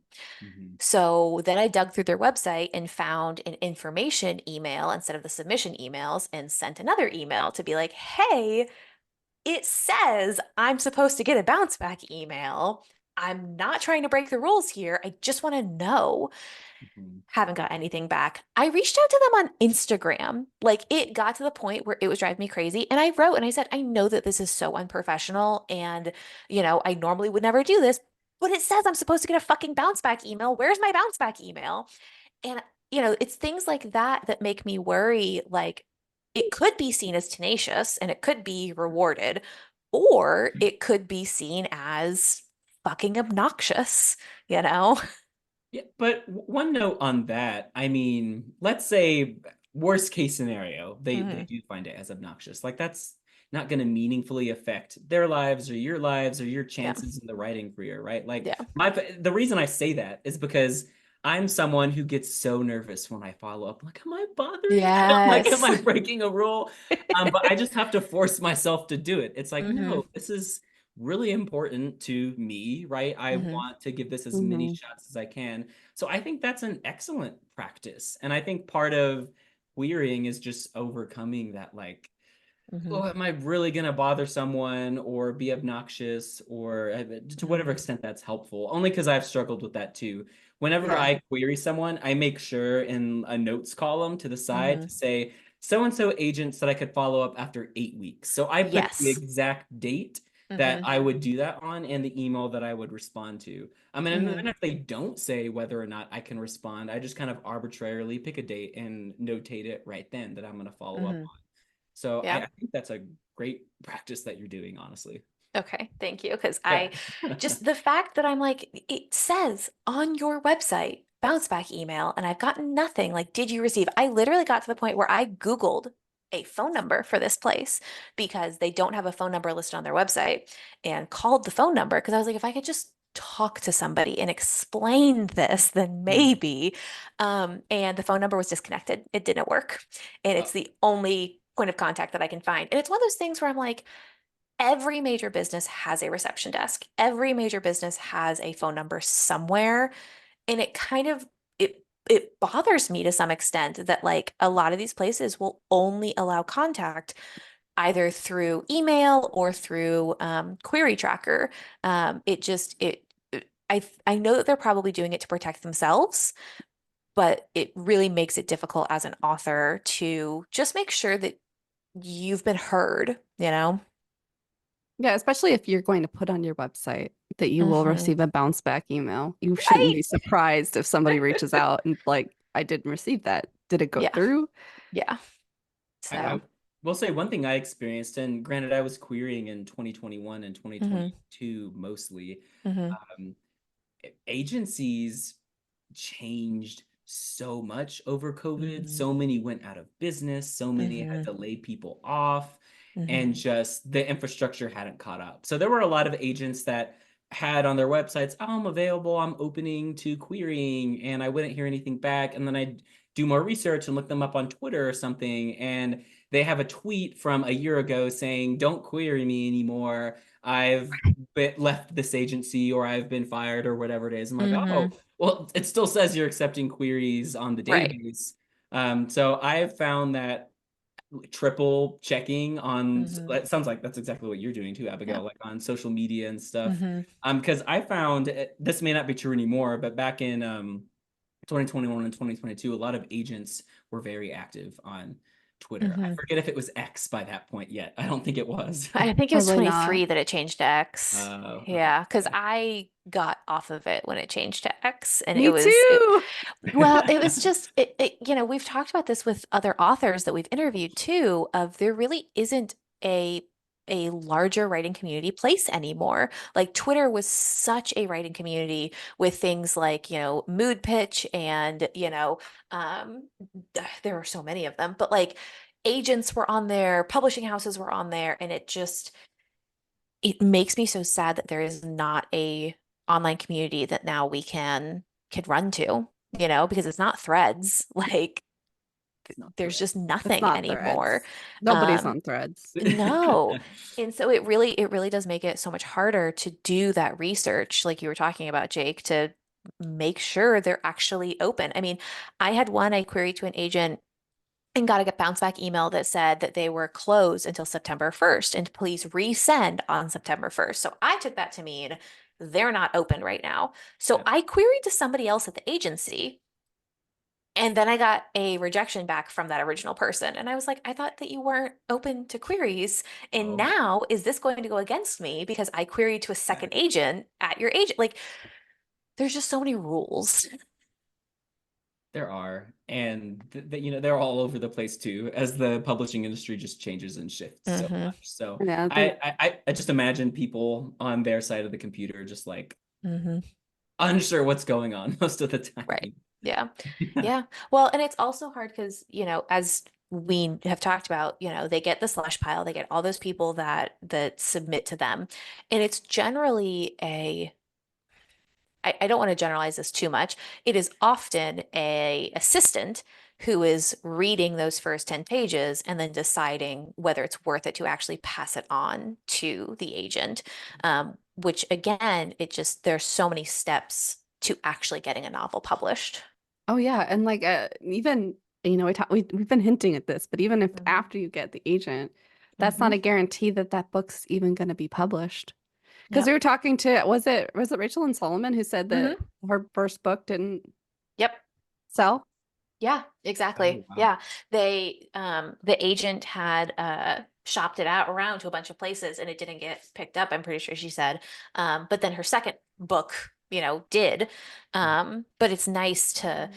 Mhm. So then I dug through their website and found an information email instead of the submission emails and sent another email to be like, hey, it says I'm supposed to get a bounce back email. I'm not trying to break the rules here. I just want to know. Mhm. Haven't got anything back. I reached out to them on Instagram. Like it got to the point where it was driving me crazy. And I wrote and I said, I know that this is so unprofessional. And, I normally would never do this, but it says I'm supposed to get a fucking bounce back email. Where's my bounce back email? And, it's things like that that make me worry. Like it could be seen as tenacious and it could be rewarded, or it could be seen as fucking obnoxious, you know? Yeah, but one note on that. I mean, let's say worst case scenario, they Hmm. do find it as obnoxious. Like that's not going to meaningfully affect their lives or your Yeah. chances in the writing career, right? Like Yeah. the reason I say that is because I'm someone who gets so nervous when I follow up. Like, am I bothering them? Like, am Yes. I breaking a rule? But I just have to force myself to do it. It's like, Hmm. no, this is really important to me, right? I Hmm. want to give this as many Hmm. shots as I can. So I think that's an excellent practice. And I think part of querying is just overcoming that, like, Hmm. oh, am I really going to bother someone or be obnoxious or to whatever Hmm. extent that's helpful? Only because I've struggled with that too. Whenever Yeah. I query someone, I make sure in a notes column to the side Hmm. to say, so and so agent said I could follow up after 8 weeks. So I put the Yes. exact date that Hmm. I would do that on and the email that I would respond to. I mean, and Hmm. then if they don't say whether or not I can respond, I just kind of arbitrarily pick a date and notate it right then that I'm going to follow up Hmm. on. So Yeah. I think that's a great practice that you're doing, honestly. Okay, thank you. Because Yeah. I just the fact that I'm like, it says on your website, bounce back email, and I've gotten nothing. Like, did you receive? I literally got to the point where I Googled a phone number for this place because they don't have a phone number listed on their website and called the phone number because I was like, if I could just talk to somebody and explain this, then Mm. maybe. And the phone number was disconnected. It didn't work. And Oh, it's the only point of contact that I can find. And it's one of those things where I'm like, every major business has a reception desk. Every major business has a phone number somewhere. And it kind of it bothers me to some extent that like a lot of these places will only allow contact either through email or through query tracker. It just I know that they're probably doing it to protect themselves, but it really makes it difficult as an author to just make sure that you've been heard, you know? Yeah, especially if you're going to put on your website that you will Hmm. receive a bounce back email. You shouldn't Right. be surprised if somebody reaches out and like, I didn't receive that. Did it go Yeah. through? Yeah. I So, will say one thing I experienced, and granted, I was querying in 2021 and hmm. 2022 mostly. Hmm. Um, Agencies changed so much over COVID. Hmm. So many went out of business, so many had Hmm. to lay people off, Hmm. and just the infrastructure hadn't caught up. So there were a lot of agents that had on their websites, oh, I'm available, I'm opening to querying, and I wouldn't hear anything back. And then I'd do more research and look them up on Twitter or something, and they have a tweet from a year ago saying, don't query me anymore. I've left this agency or I've been fired or whatever it is. I'm like, Hmm. oh, well, it still says you're accepting queries on the Right. database. So I have found that triple checking on, Hmm. it sounds like that's exactly what you're doing too, Yeah. Abigail, like on social media and stuff. Hmm. Because I found this may not be true anymore, but back in 2021 and 2022, a lot of agents were very active on Twitter. I Hmm. forget if it was X by that point yet. I don't think it was. I think it was Probably not. 23 that it changed to X. Okay. Yeah, because Yeah. I got off of it when it changed to X, and Me too. well, it was just we've talked about this with other authors that we've interviewed too, of there really isn't a a larger writing community place anymore. Like Twitter was such a writing community with things like, mood pitch and, there were so many of them, but like agents were on there, publishing houses were on there, and it makes me so sad that there is not a online community that now we can run to, because it's not threads. Like It's not there's threat. just It's nothing not anymore. threads. Nobody's Um, on threads. no. And so it really does make it so much harder to do that research, like you were talking about, Jake, to make sure they're actually open. I mean, I had one I queried to an agent and got a bounce back email that said that they were closed until September 1st and please resend on September 1st. So I took that to mean they're not open right now. So Yeah. I queried to somebody else at the agency, and then I got a rejection back from that original person. And I was like, I thought that you weren't open to queries. And Oh, now is this going to go against me because I queried to a yeah. second agent at your agent? Like, there's just so many rules. There are, and they're all over the place too, as the publishing industry just changes and shifts so Hmm. much. So Yeah, I just imagine people on their side of the computer just like, Hmm. unsure what's going on most of the time. Right. Yeah. Yeah. Well, and it's also hard because, as we have talked about, they get the slush pile, they get all those people that submit to them. And it's generally I don't want to generalize this too much. It is often a assistant who is reading those first 10 pages and then deciding whether it's worth it to actually pass it on to the agent. Which again, there's so many steps to actually getting a novel published. Oh yeah, and like even we've been hinting at this, but even if Mhm. after you get the agent, that's not a guarantee that that book's even going to be published. Because we Yep. were talking to was it Rachel and Solomon who said that Hmm. her first book didn't Yep. sell? Yeah, Oh, exactly. wow. Yeah. The agent had shopped it out around to a bunch of places and it didn't get picked up, I'm pretty sure she said. But then her second book, did. But it's nice to,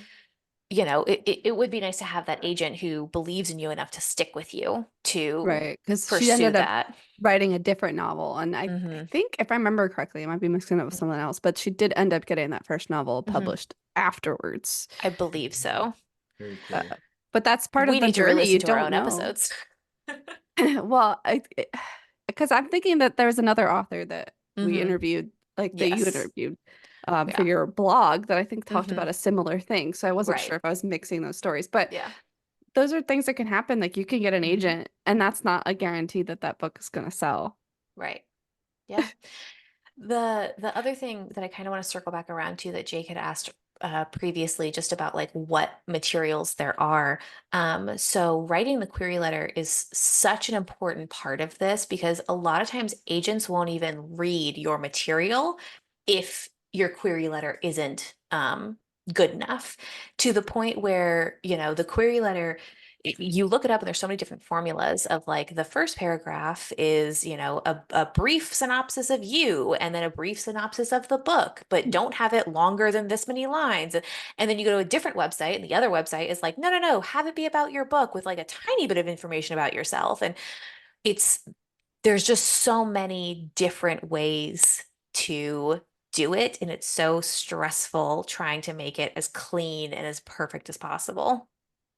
it would be nice to have that agent who believes in you enough to stick with you to Right, because she pursue ended up that. writing a different novel, and I Hmm. think if I remember correctly, I might be mixing it up with someone else, but she did end up getting that first novel Hmm. published afterwards. I believe so. Very Uh, cool. but that's part of We the need to journey. re-listen You to our don't own know. episodes. Well, because I'm thinking that there's another author that we Hmm. interviewed, like that you Yes. interviewed, for Yeah. your blog that I think talked Hmm. about a similar thing. So I wasn't Right. sure if I was mixing those stories, but Yeah. those are things that can happen. Like you can get an Hmm. agent, and that's not a guarantee that that book is going to sell. Right. Yeah. The other thing that I kind of want to circle back around to that Jake had asked previously, just about like what materials there are. So writing the query letter is such an important part of this because a lot of times agents won't even read your material if your query letter isn't good enough, to the point where, the query letter, you look it up and there's so many different formulas of like the first paragraph is, a brief synopsis of you and then a brief synopsis of the book, but don't have it longer than this many lines. And then you go to a different website and the other website is like, no, no, no, have it be about your book with like a tiny bit of information about yourself. And it's, there's just so many different ways to do it. And it's so stressful trying to make it as clean and as perfect as possible.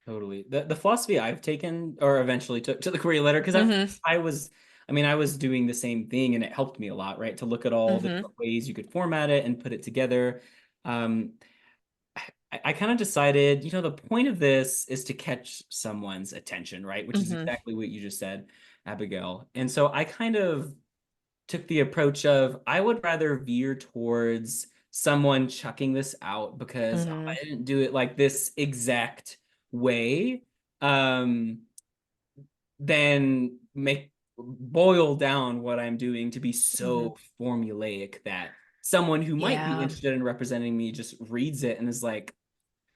Totally. The philosophy I've taken or eventually took to the query letter, because Hmm. I was doing the same thing and it helped me a lot, right? To look at all the Hmm. different ways you could format it and put it together. Um, I kind of decided, the point of this is to catch someone's attention, right? Which is Hmm. exactly what you just said, Abigail. And so I kind of took the approach of I would rather veer towards someone chucking this out because Hmm. I didn't do it like this exact way, um, than make boil down what I'm doing to be Hmm. so formulaic that someone who might be Yeah. interested in representing me just reads it and is like,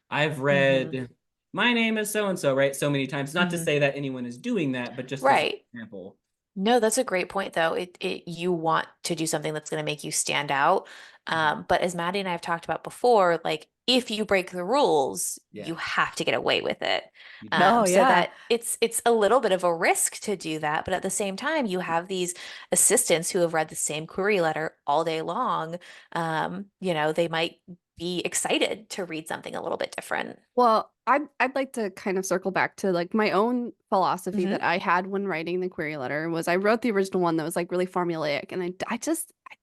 I've Hmm. read my name is so and so, right? So many times. Not to Hmm. say that anyone is doing that, but just as an Right. example. No, that's a great point, though. You want to do something that's going to make you stand out. But as Maddie and I have talked about before, like if you break the rules, Yeah, you have to get away with it. you do. No, So yeah. that it's a little bit of a risk to do that, but at the same time, you have these assistants who have read the same query letter all day long. They might be excited to read something a little bit different. Well, I'd like to kind of circle back to like my own philosophy that Hmm. I had when writing the query letter was I wrote the original one that was like really formulaic, and I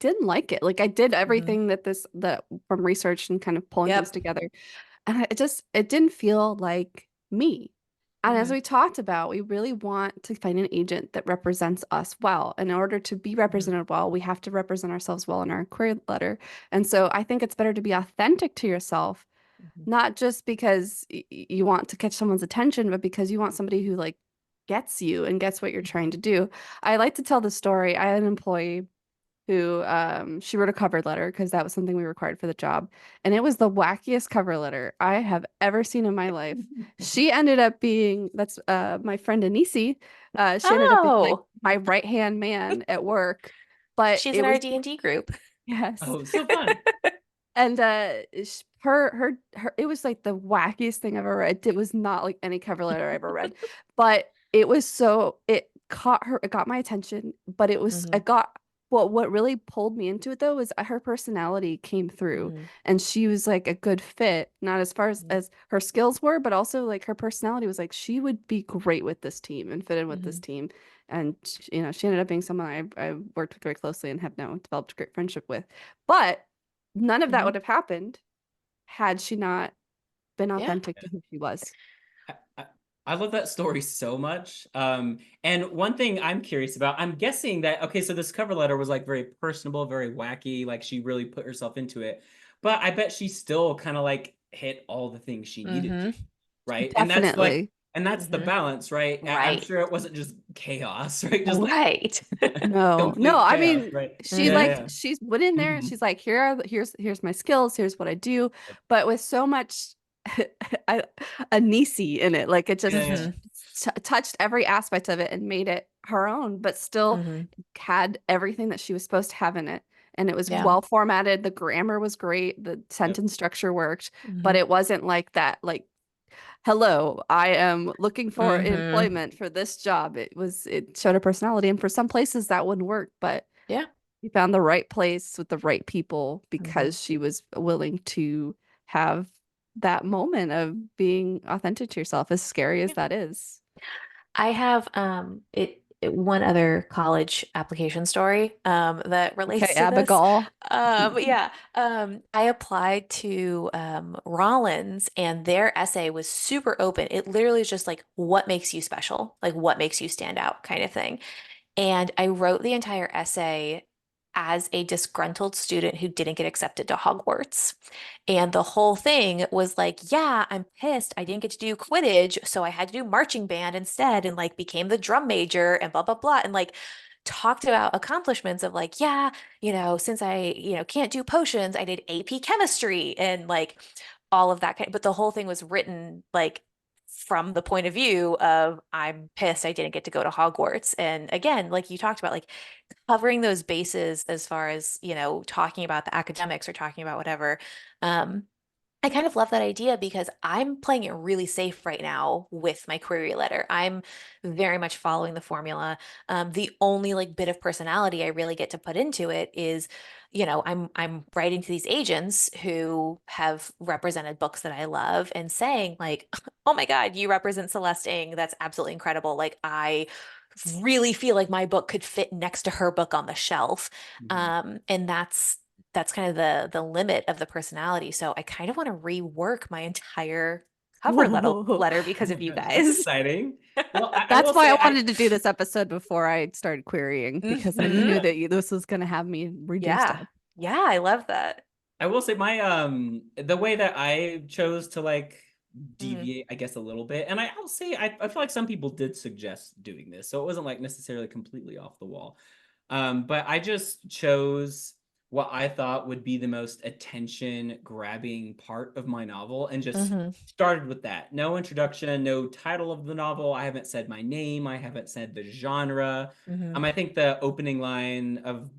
didn't like it. Like I did Hmm. everything that from research and kind of pulling things Yep. together, and it didn't feel like me. And as Hmm. we talked about, we really want to find an agent that represents us well. In order to be Hmm. represented well, we have to represent ourselves well in our query letter. And so I think it's better to be authentic to yourself, Hmm. not just because you want to catch someone's attention, but because you want somebody who like gets you and gets what you're trying to do. I like to tell the story. I had an employee who she wrote a cover letter because that was something we required for the job. And it was the wackiest cover letter I have ever seen in my life. She ended up being that's my friend Anisi. She ended up being like Oh. my right-hand man at work. But She's it in our was D&D group. yes. Oh, so fun. And her it was like the wackiest thing I've ever read. It was not like any cover letter I ever read, but it was so it caught her, it got my attention, but Hmm. it got what really pulled me into it though was her personality came through, Mhm. and she was like a good fit, not as far Mhm. as her skills were, but also like her personality was like she would be great with this team and fit in with this Mhm. team. And you know, she ended up being someone I worked with very closely and have now developed a great friendship with. But none of that Mhm. would have happened had she not been Yeah. authentic to who she was. I, I I love that story so much. And one thing I'm curious about, I'm guessing that, okay, so this cover letter was like very personable, very wacky, like she really put herself into it. But I bet she still kind of like hit all the things she needed to, Mhm. right? Definitely. And that's the Mhm. balance, right? I'm Right. sure it wasn't just chaos, right? Just like Right. No, no, complete I chaos, mean, right? she Yeah, like Mhm. yeah. she's put in there and Mhm. she's like, here's my skills, here's what I do, but with so much a Anisi in it, like it Yeah, just yeah. Mhm. touched every aspect of it and made it her own, but still Mhm. had everything that she was supposed to have in it. And it was Yeah. well formatted, the grammar was great, the Yep. sentence structure worked, but Mhm. it wasn't like that, like hello, I am looking for Mhm. employment for this job. It showed a personality, and for some places that wouldn't work, but Yeah. she found the right place with the right people Mhm. because she was willing to have that moment of being authentic to yourself, as scary as Yeah. that is. I have one other college application story that Okay, relates to this. Abigail. Yeah, I applied to Rollins, and their essay was super open. It literally is just like, what makes you special? Like, what makes you stand out, kind of thing. And I wrote the entire essay as a disgruntled student who didn't get accepted to Hogwarts. And the whole thing was like, yeah, I'm pissed. I didn't get to do Quidditch, so I had to do marching band instead and like became the drum major and blah, blah, blah. And like talked about accomplishments of like, yeah, since I, can't do potions, I did AP chemistry and like all of that kind. But the whole thing was written like from the point of view of I'm pissed I didn't get to go to Hogwarts. And again, like you talked about, like covering those bases as far as, talking about the academics or talking about whatever. Um, I kind of love that idea because I'm playing it really safe right now with my query letter. I'm very much following the formula. The only like bit of personality I really get to put into it is, I'm writing to these agents who have represented books that I love and saying like, "Oh my God, you represent Celeste Ng. That's absolutely incredible. Like I really feel like my book could fit next to her book on the shelf." Mhm. And that's kind of the limit of the personality. So I kind of want to rework my entire cover Whoa. letter because of you That's guys. exciting. Well, I That's will why say I wanted to do this episode before I started querying, because I knew Hmm. that this was going to have me redo Yeah. stuff. Yeah, I love that. I will say my the way that I chose to like Hmm. deviate, I guess, a little bit, and I'll say I feel like some people did suggest doing this, so it wasn't like necessarily completely off the wall. But I just chose what I thought would be the most attention grabbing part of my novel and just Hmm. started with that. No introduction, no title of the novel. I haven't said my name. I haven't said the genre. Hmm. I think the opening line of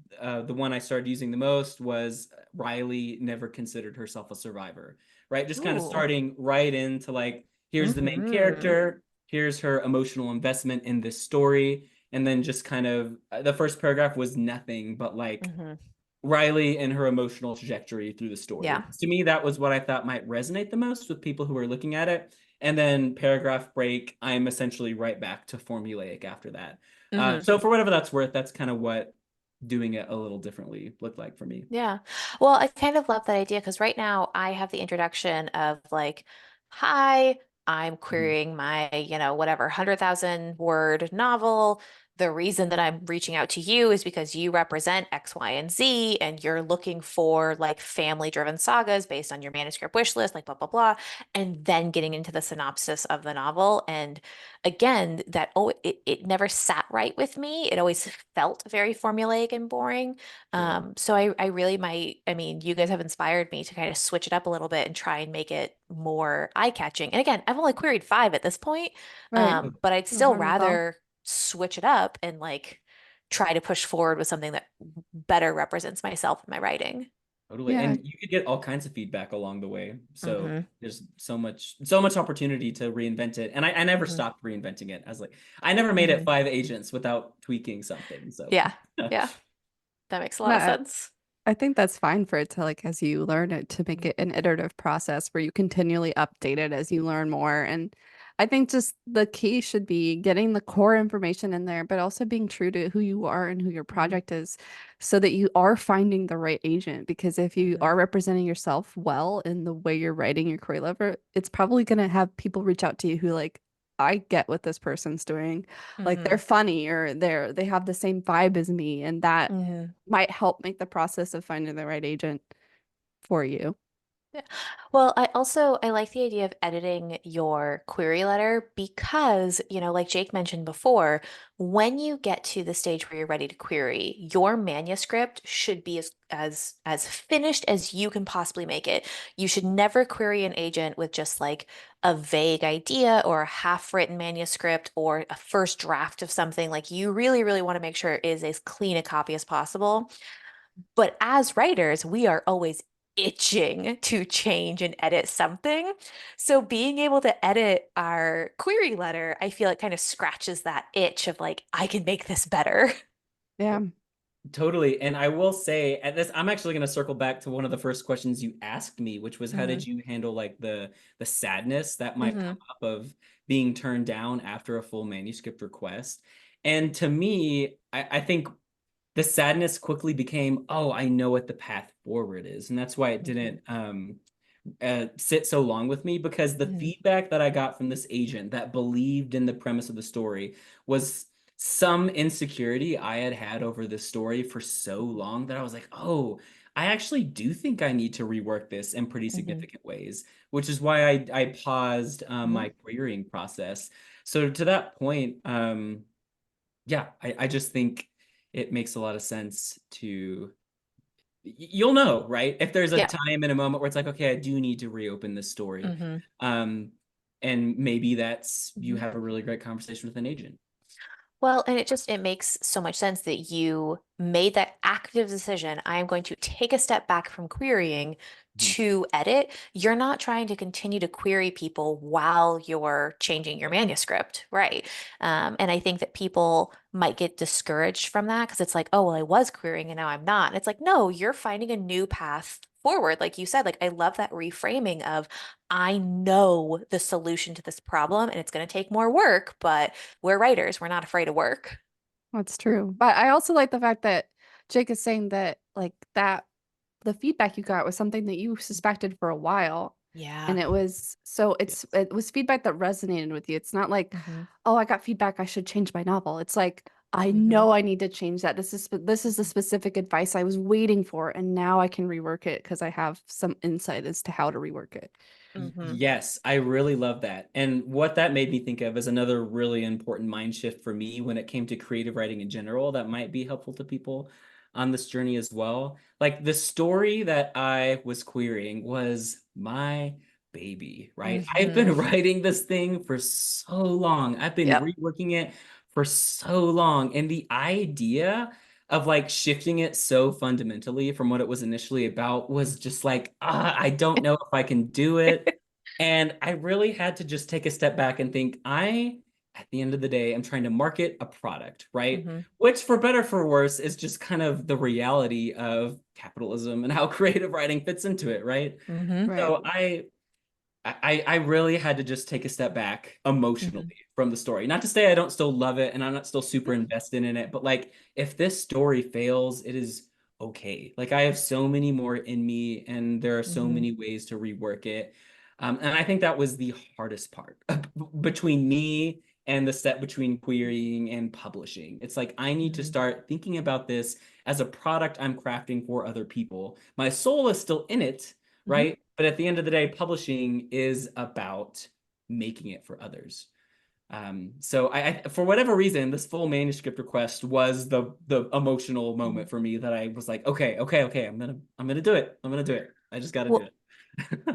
the one I started using the most was Riley never considered herself a survivor, right? Just kind of Ooh. starting right into like, here's the main Hmm. character, here's her emotional investment in this story. And then just kind of the first paragraph was nothing but like Hmm. Riley and her emotional trajectory through the story. Yeah. To me, that was what I thought might resonate the most with people who are looking at it. And then paragraph break, I'm essentially right back to formulaic after that. Hmm. So for whatever that's worth, that's kind of what doing it a little differently looked like for me. Yeah. Well, I kind of love that idea because right now I have the introduction of like, hi, I'm Mhm. querying my, whatever, 100,000 word novel. The reason that I'm reaching out to you is because you represent X, Y, and Z, and you're looking for like family-driven sagas based on your manuscript wish list, like blah, blah, blah. And then getting into the synopsis of the novel. And again, it never sat right with me. It always felt very formulaic and boring. Sure. So I really might, I mean, you guys have inspired me to kind of switch it up a little bit and try and make it more eye-catching. And again, I've only queried 5 at this point, Right. but I'd No still harm, no foul. rather switch it up and like try to push forward with something that better represents myself in my writing. Totally. Yeah. And you could get all kinds of feedback along the way. So Hmm. there's so much opportunity to reinvent it. And I never Hmm. stopped reinventing it. I was like, I never made it Hmm. 5 agents without tweaking something. So Yeah. Yeah. That makes a lot of No, sense. I think that's fine for it to like as you learn it to make it an iterative process where you continually update it as you learn more. And I think just the key should be getting the core information in there, but also being true to who you are and who your Mhm. project is so that you are finding the right agent. Because if you Mhm. are representing yourself well in the way you're writing your query letter, it's probably going to have people reach out to you who like, I get what this person's doing. Like they're Mhm. funny or they have the same vibe as me, and that Mhm. might help make the process of finding the right agent for you. Yeah. Well, I like the idea of editing your query letter because, like Jake mentioned before, when you get to the stage where you're ready to query, your manuscript should be as finished as you can possibly make it. You should never query an agent with just like a vague idea or a half-written manuscript or a first draft of something. Like you really, really want to make sure it is as clean a copy as possible. But as writers, we are always itching to change and edit something. So being able to edit our query letter, I feel it kind of scratches that itch of like, I can make this better. Yeah. Totally. And I will say at this, I'm actually going to circle back to one of the first questions you asked me, which was how Hmm. did you handle like the sadness that might come Hmm. up of being turned down after a full manuscript request? And to me, I think the sadness quickly became, oh, I know what the path forward is. And that's why it Hmm. didn't sit so long with me because the Hmm. feedback that I got from this agent that believed in the premise of the story was some insecurity I had had over this story for so long that I was like, oh, I actually do think I need to rework this in pretty Hmm. significant ways, which is why I paused Hmm. my querying process. So to that point, yeah, I just think it makes a lot of sense to you'll know, right? If there's a Yeah. time in a moment where it's like, okay, I do need to reopen this story. Hmm. Um, and maybe that's you Hmm. have a really great conversation with an agent. Well, and it makes so much sense that you made that active decision. I am going to take a step back from querying Mhm. to edit. You're not trying to continue to query people while you're changing your manuscript, right? And I think that people might get discouraged from that because it's like, oh, well, I was querying and now I'm not. And it's like, no, you're finding a new path forward. Like you said, like I love that reframing of I know the solution to this problem and it's going to take more work, but we're writers. We're not afraid of work. That's true. But I also like the fact that Jake is saying that like that the feedback you got was something that you suspected for a while. Yeah. And it was feedback that resonated with you. It's not like, Hmm. oh, I got feedback, I should change my novel. It's like, I Hmm. know I need to change that. This is the specific advice I was waiting for, and now I can rework it because I have some insight as to how to rework it. Hmm. Yes, I really love that. And what that made me think of is another really important mind shift for me when it came to creative writing in general that might be helpful to people on this journey as well. Like the story that I was querying was my baby, right? I've Hmm. been writing this thing for so long. I've been Yep. reworking it for so long. And the idea of like shifting it so fundamentally from what it was initially about was just like, I don't know if I can do it. And I really had to just take a step back and think, at the end of the day, I'm trying to market a product, right? Hmm. Which, for better for worse, is just kind of the reality of capitalism and how creative writing fits into it, right? Hmm. Right. So I really had to just take a step back emotionally Hmm. from the story. Not to say I don't still love it and I'm not still super invested in it, but like if this story fails, it is okay. Like I have so many more in me and there are so Hmm. many ways to rework it. And I think that was the hardest part between me and the step between querying and publishing. It's like I need to Hmm. start thinking about this as a product I'm crafting for other people. My soul is still in it, Hmm. right? But at the end of the day, publishing is about making it for others. So for whatever reason, this full manuscript request was the emotional Hmm. moment for me that I was like, okay, I'm gonna do it. I'm gonna do it. I just got to do Well, it.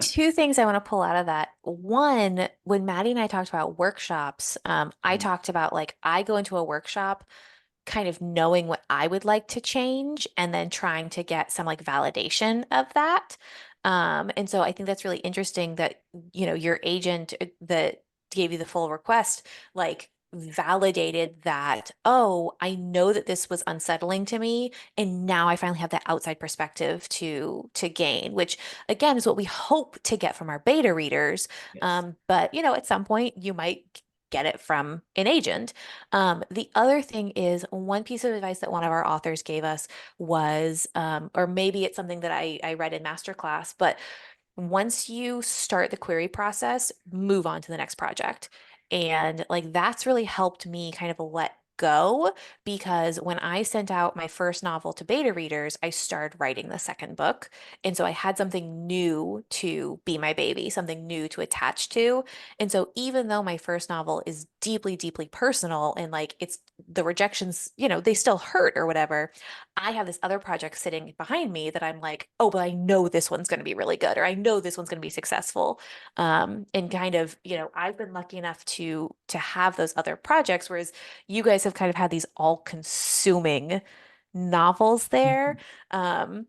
two things I want to pull out of that. One, when Maddie and I talked about workshops, I talked about like I go into a workshop kind of knowing what I would like to change and then trying to get some like validation of that. And so I think that's really interesting that, your agent that gave you the full request, like validated that, oh, I know that this was unsettling to me, and now I finally have that outside perspective to gain, which again is what we hope to get from our beta readers. Yes. But at some point you might get it from an agent. The other thing is one piece of advice that one of our authors gave us was, or maybe it's something that I read in masterclass, but once you start the query process, move on to the next project. And like that's really helped me kind of let go, because when I sent out my first novel to beta readers, I started writing the second book. And so I had something new to be my baby, something new to attach to. And so even though my first novel is deeply, deeply personal and like it's the rejections, they still hurt or whatever, I have this other project sitting behind me that I'm like, oh, but I know this one's going to be really good, or I know this one's going to be successful. And kind of, I've been lucky enough to have those other projects, whereas you guys have kind of had these all-consuming novels there. Um,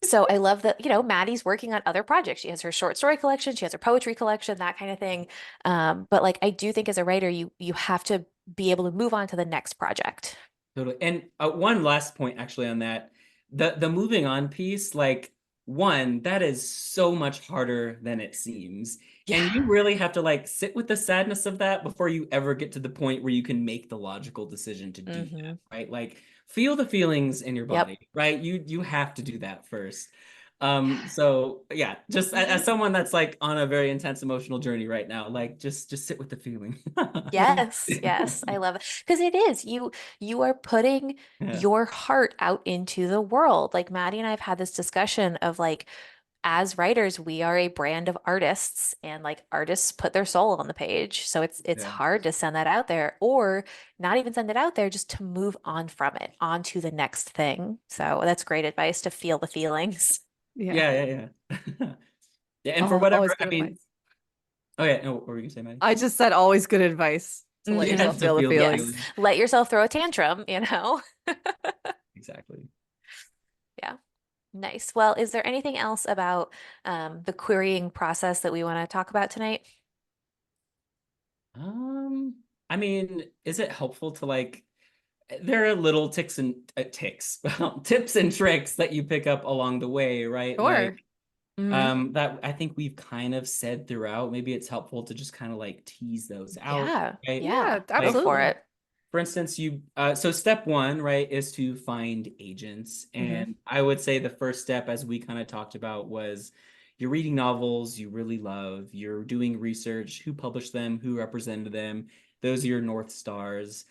so I love that, Maddie's working on other projects. She has her short story collection, she has her poetry collection, that kind of thing. But like I do think as a writer, you have to be able to move on to the next project. Totally. And one last point actually on that, the moving on piece, like one, that is so much harder than it seems. And you Yeah. really have to like sit with the sadness of that before you ever get to the point where you can make the logical decision to do that, Hmm. right? Like feel the feelings in your Yep. body, right? You have to do that first. So yeah, just as someone that's like on a very intense emotional journey right now, like just sit with the feeling. Yeah. Yes, yes, I love it. Because it is, you are putting Yeah. your heart out into the world. Like Maddie and I have had this discussion of like, as writers, we are a brand of artists, and like artists put their soul on the page. So it's Yeah. hard to send that out there, or not even send it out there, just to move on from it, on to the next thing. So that's great advice, to feel the feelings. Yeah. Yeah, yeah, yeah. Yeah, and for Oh, always whatever, I good mean, advice. oh yeah, no, what were you gonna say, Maddie? I just said always good advice to let Yeah, Hmm. yourself to feel the feel the Yes. feelings. feeling. Let yourself throw a tantrum. Exactly. Yeah. Nice. Well, is there anything else about the querying process that we want to talk about tonight? Um, I mean, is it helpful to like, there are little tips and tricks that you pick up along the way, right? Sure. Like, Hmm. that I think we've kind of said throughout. Maybe it's helpful to just kind of like tease those out, Yeah. right? Yeah, Yeah. Go Like, for absolutely. it. for instance, so step one, right, is to find agents. Hmm. And I would say the first step, as we kind of talked about, was you're reading novels you really love, you're doing research, who published them, who represented them. Those are your North Stars.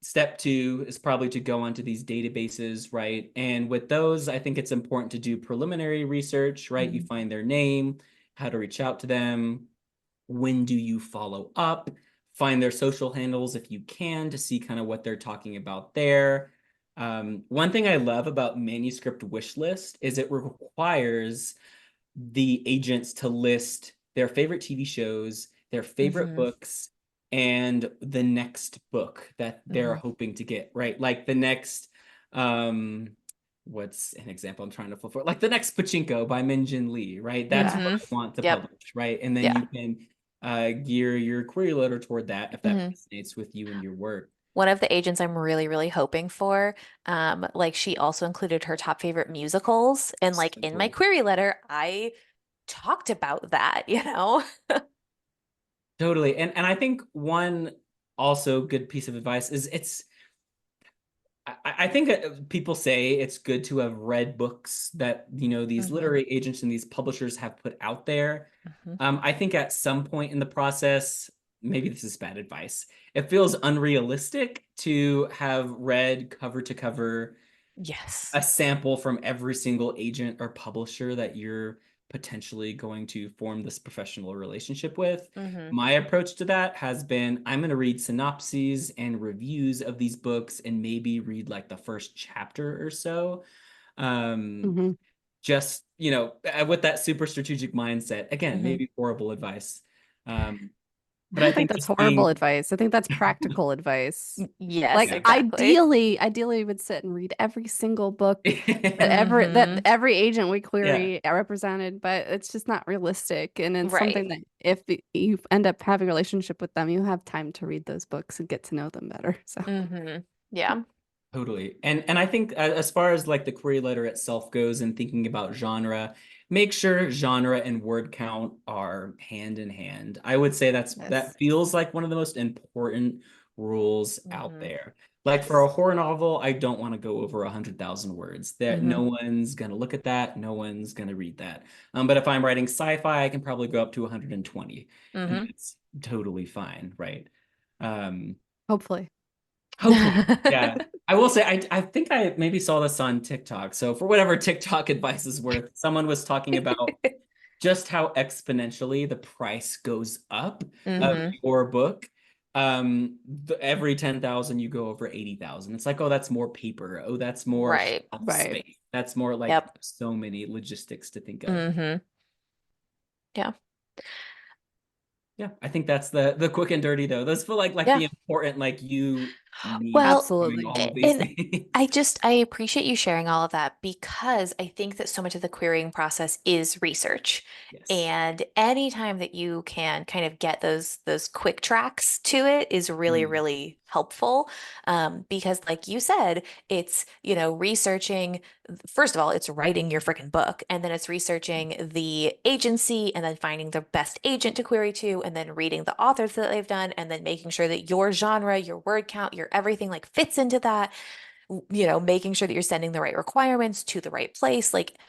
Step two is probably to go onto these databases, right? And with those, I think it's important to do preliminary research, right? You Hmm. find their name, how to reach out to them, when do you follow up, find their social handles if you can to see kind of what they're talking about there. One thing I love about manuscript wish list is it requires the agents to list their favorite TV shows, their favorite Hmm. books, and the next book that they're Hmm. hoping to get, right? Like the next, um, what's an example I'm trying to fulfill? Like the next Pachinko by Min Jin Lee, right? That's Hmm. what I want to Yep. publish, right? And then Yeah. you can gear your query loader toward that if that Hmm. resonates with you and your work. One of the agents I'm really, really hoping for, like she also included her top favorite musicals. And like So in my cool. query letter, I talked about that. Totally. And I think one also good piece of advice is I think people say it's good to have read books that, these Hmm. literary agents and these publishers have put out there. Hmm. I think at some point in the process, maybe this is bad advice. It feels unrealistic to have read cover to cover Yes. a sample from every single agent or publisher that you're potentially going to form this professional relationship with. Hmm. My approach to that has been I'm going to read synopses and reviews of these books and maybe read like the first chapter or so. Um, Hmm. just, with that super strategic mindset. Again, Hmm. maybe horrible advice. Um, But I I think think that's just horrible being advice. I think that's practical advice. Yes, Like yeah. exactly. ideally would sit and read every single book that Hmm. every agent we Yeah, query represented, but it's just not realistic. And it's Right. something that if you end up having a relationship with them, you have time to read those books and get to know them better. So Hmm. Yeah. totally. And I think as far as like the query letter itself goes and thinking about genre, make sure genre and word count are hand in hand. I would say that yes. feels like one of the most important rules out Hmm. there. Like for a horror novel, I don't want to go over 100,000 words. That Hmm. no one's gonna look at that, no one's gonna read that. But if I'm writing sci-fi, I can probably go up to 120, and Hmm. it's totally fine, right? Um, Hopefully. Hopefully, yeah. I will say, I think I maybe saw this on TikTok. So for whatever TikTok advice is worth, someone was talking about just how exponentially the price goes up of Hmm. your book. Every 10,000 you go over 80,000. It's like, oh, that's more paper. Oh, that's more Right. shelf Right. space. That's more like Yep. so many logistics to think of. Hmm. Yeah. Yeah, I think that's the quick and dirty though. Those feel like Yeah. the important, like you need Well, doing Absolutely. all of these and things. I appreciate you sharing all of that because I think that so much of the querying process is research. Yes. And anytime that you can kind of get those quick tracks to it is really, Mm. really helpful. Because like you said, it's, researching, first of all, it's writing your freaking book, and then it's researching the agency and then finding the best agent to query to, and then reading the authors that they've done, and then making sure that your genre, your word count, your everything like fits into that, making sure that you're sending the right requirements to the right place. Like,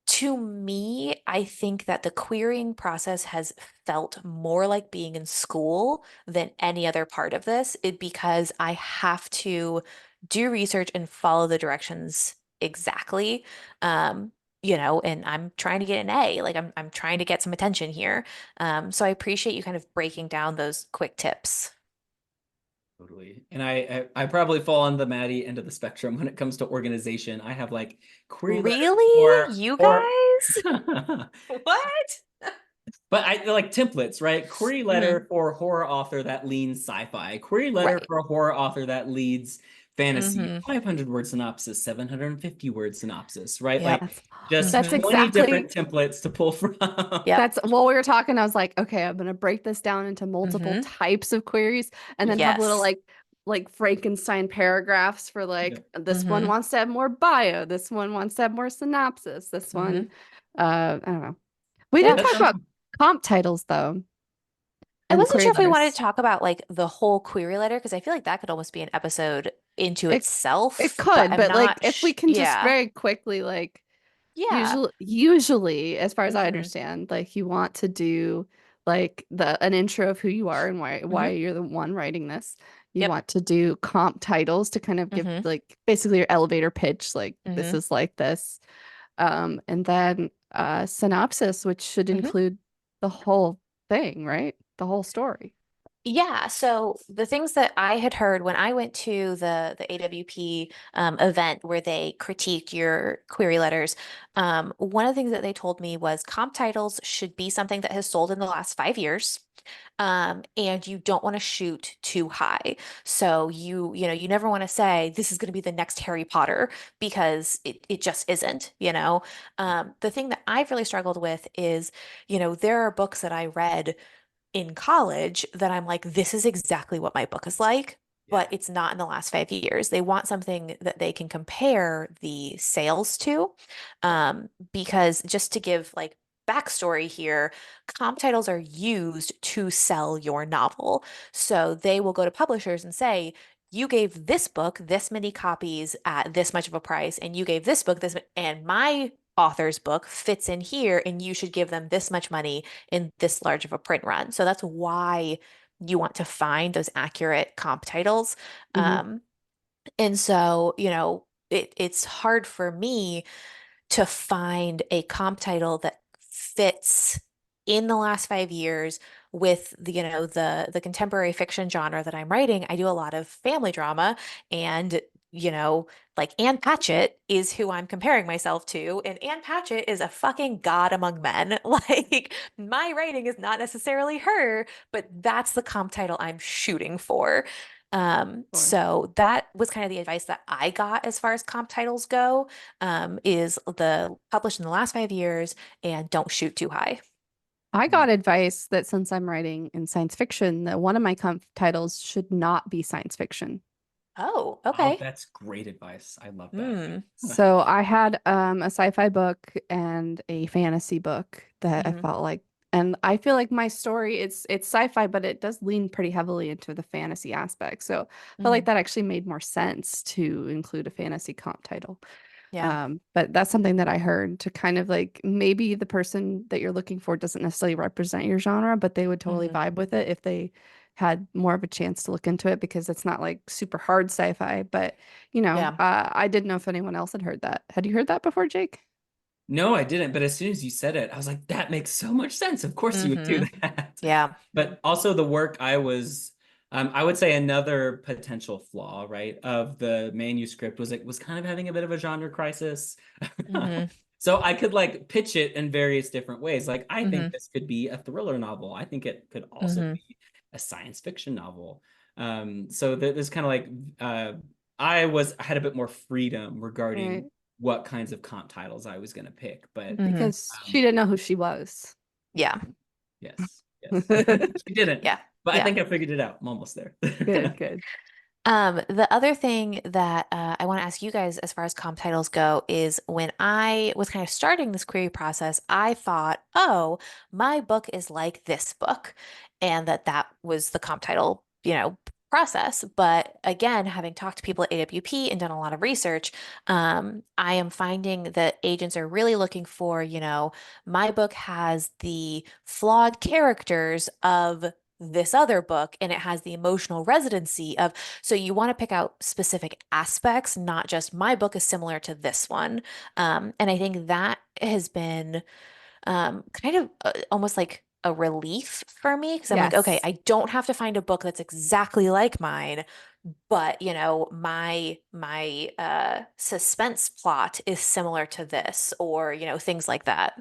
to me, I think that the querying process has felt more like being in school than any other part of this, because I have to do research and follow the directions exactly. And I'm trying to get an A, like I'm trying to get some attention here. So I appreciate you kind of breaking down those quick tips. Totally. And I probably fall on the Maddie end of the spectrum when it comes to organization. I have like query letter Really? You or guys? but What? I like templates, right? Query Hmm. letter for a horror author that leans sci-fi. Query letter Right. for a horror author that leads fantasy. Hmm. 500 word synopsis, 750 word synopsis, right? Yep. Like That's just that's Hmm. 20 different exactly templates to pull from. Yep. That's while we were talking, I was like, okay, I'm gonna break this down into multiple Hmm. types of queries and then have little Yes. like Frankenstein paragraphs for Yeah. like this one Hmm. wants to have more bio, this one wants to have more synopsis, this one Hmm. I don't know. We Yeah. didn't That talk sounds about comp titles though I and wasn't query sure if we wanted to letters. talk about like the whole query letter because I feel like that could almost be an episode into It it itself, but could, I'm but like not if we sh can just yeah. very quickly like Yeah. usually, as far as I Hmm. understand, like you want to do like the an intro of who you are and why Hmm. you're the one writing this. You Yep. want to do comp titles to kind of give Hmm. like basically your elevator pitch, like this Hmm. is like this. And then synopsis, which should Hmm. include the whole thing, right? The whole story. Yeah, so the things that I had heard when I went to the AWP event where they critiqued your query letters, one of the things that they told me was comp titles should be something that has sold in the last 5 years. And you don't want to shoot too high. So you never want to say this is going to be the next Harry Potter because it just isn't, you know. The thing that I've really struggled with is, there are books that I read in college that I'm like, this is exactly what my book is like, but Yeah. it's not in the last 5 years. They want something that they can compare the sales to. Because just to give like backstory here, comp titles are used to sell your novel. So they will go to publishers and say, you gave this book this many copies at this much of a price, and you gave this book this, and my author's book fits in here, and you should give them this much money in this large of a print run. So that's why you want to find those accurate comp titles. Hmm. Um, and so, it's hard for me to find a comp title that fits in the last 5 years with the contemporary fiction genre that I'm writing. I do a lot of family drama, and you know, like Anne Patchett is who I'm comparing myself to, and Anne Patchett is a fucking god among men. Like my writing is not necessarily her, but that's the comp title I'm shooting for. Sure. So that was kind of the advice that I got as far as comp titles go, is the published in the last 5 years and don't shoot too high. I got advice that since I'm writing in science fiction, that one of my comp titles should not be science fiction. Oh, Oh, okay. that's great advice. I love that. Hmm. So I had a sci-fi book and a fantasy book that I Hmm. felt like, and I feel like my story, it's sci-fi, but it does lean pretty heavily into the fantasy aspect. So I felt like Hmm. that actually made more sense to include a fantasy comp title. Yeah. But that's something that I heard to kind of like maybe the person that you're looking for doesn't necessarily represent your genre, but they would totally Hmm. vibe with it if they had more of a chance to look into it because it's not like super hard sci-fi. But Yeah. I didn't know if anyone else had heard that. Had you heard that before, Jake? No, I didn't. But as soon as you said it, I was like, that makes so much sense. Of course you would do Hmm. that. Yeah. But also the work I would say another potential flaw, right, of the manuscript was it was kind of having a bit of a genre crisis. Hmm. So I could like pitch it in various different ways. Like, I Hmm. think this could be a thriller novel. I think it could also Hmm. be a science fiction novel. So there's kind of like I had a bit more freedom regarding Right. what kinds of comp titles I was going to pick. But Hmm. Because she didn't know who she was. Yeah. yes, yes, she didn't. Yeah. But I Yeah. think I figured it out. I'm almost there. Good, good. The other thing that I want to ask you guys as far as comp titles go is when I was kind of starting this query process, I thought, oh, my book is like this book, and that was the comp title, process. But again, having talked to people at AWP and done a lot of research, I am finding that agents are really looking for, my book has the flawed characters of this other book and it has the emotional residency of, so you want to pick out specific aspects, not just my book is similar to this one. And I think that has been kind of almost like a relief for me because I'm like, okay, Yes. I don't have to find a book that's exactly like mine, but my suspense plot is similar to this, or things like that.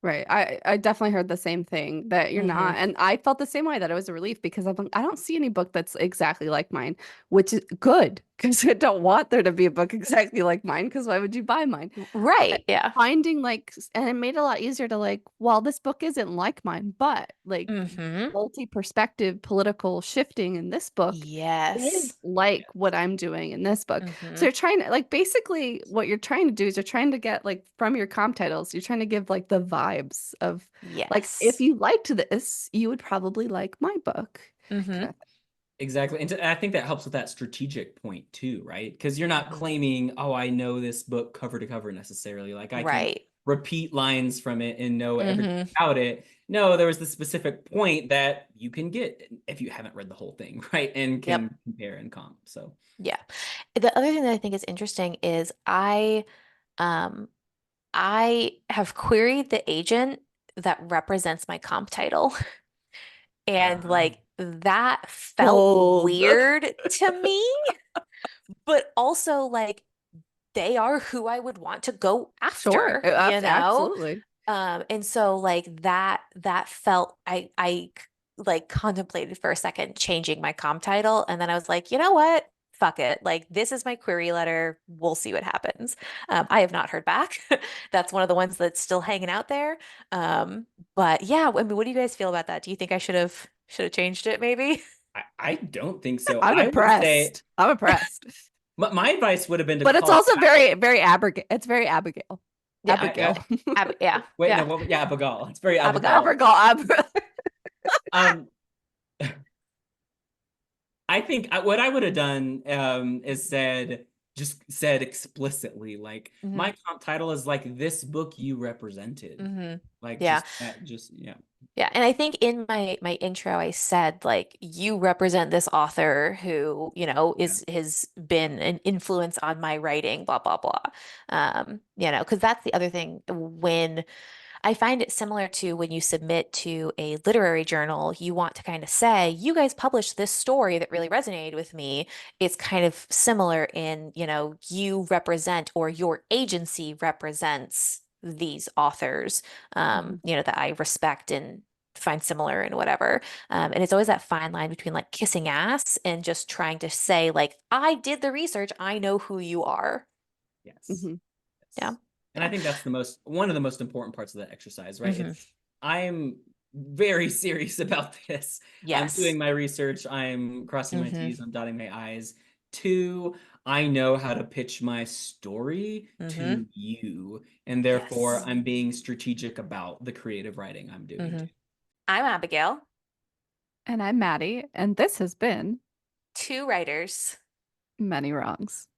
Right. I definitely heard the same thing that you're Hmm. not. And I felt the same way that it was a relief because I'm like, I don't see any book that's exactly like mine, which is good because I don't want there to be a book exactly like mine because why would you buy mine? But Right. Yeah. finding like, and it made it a lot easier to like, well, this book isn't like mine, but like Hmm. multi-perspective political shifting in this book is Yes. like what I'm doing in this book. So Hmm. you're trying to like basically what you're trying to do is you're trying to get like from your comp titles, you're trying to give like the vibes of like if Yes. you liked this, you would probably like my book. Hmm. Kind Exactly. And I think that helps with that strategic point too, right? Because you're not Hmm. claiming, oh, I know this book cover to cover necessarily. Like, I can Right. repeat lines from it and know everything Hmm. about it. No, there was this specific point that you can get if you haven't read the whole thing, right? And Yep. can compare and comp. So Yeah. The other thing that I think is interesting is um I have queried the agent that represents my comp title. And uh, like that felt Bold. weird to me, but also like they are who I would want to go Sure. after, you know? Absolutely. And so like that felt I like contemplated for a second changing my comp title, and then I was like, you know what? Fuck it. Like this is my query letter. We'll see what happens. I have not heard back. That's one of the ones that's still hanging out there. But yeah, I mean, what do you guys feel about that? Do you think I should have changed it maybe? I don't think so. I'm I would say impressed. I'm impressed. my advice would have been to But it's call it also very, very Abigail. It's very Abigail. Yeah. Abigail. Yeah. wait, no, Yeah. what, yeah, Abigal. It's very Abigail. Abigal. Abigail. Abigail. Um, I think what I would have done is just said explicitly, like, Hmm. my comp title is like this book you represented. Hmm. Like, Yeah. just that, just, yeah. Yeah, and I think in my intro I said like you represent this author who, Yeah. has been an influence on my writing, blah blah blah. Because that's the other thing when I find it similar to when you submit to a literary journal, you want to kind of say, you guys published this story that really resonated with me. It's kind of similar in, you represent or your agency represents these authors, Mhm. that I respect and find similar and whatever. And it's always that fine line between like kissing ass and just trying to say, like, I did the research, I know who you are. Yes. Mhm. Yeah. Yes. And I Yeah. think that's one of the most important parts of the exercise, right? Hmm. It's I'm very serious about this. I'm Yes. doing my research, I'm crossing my Hmm. T's, I'm dotting my I's. Two, I know how to pitch my story Hmm. to you, and therefore Yes. I'm being strategic about the creative writing I'm doing Hmm. too. I'm Abigail, And I'm Maddie, and this has been two writers. Many Wrongs.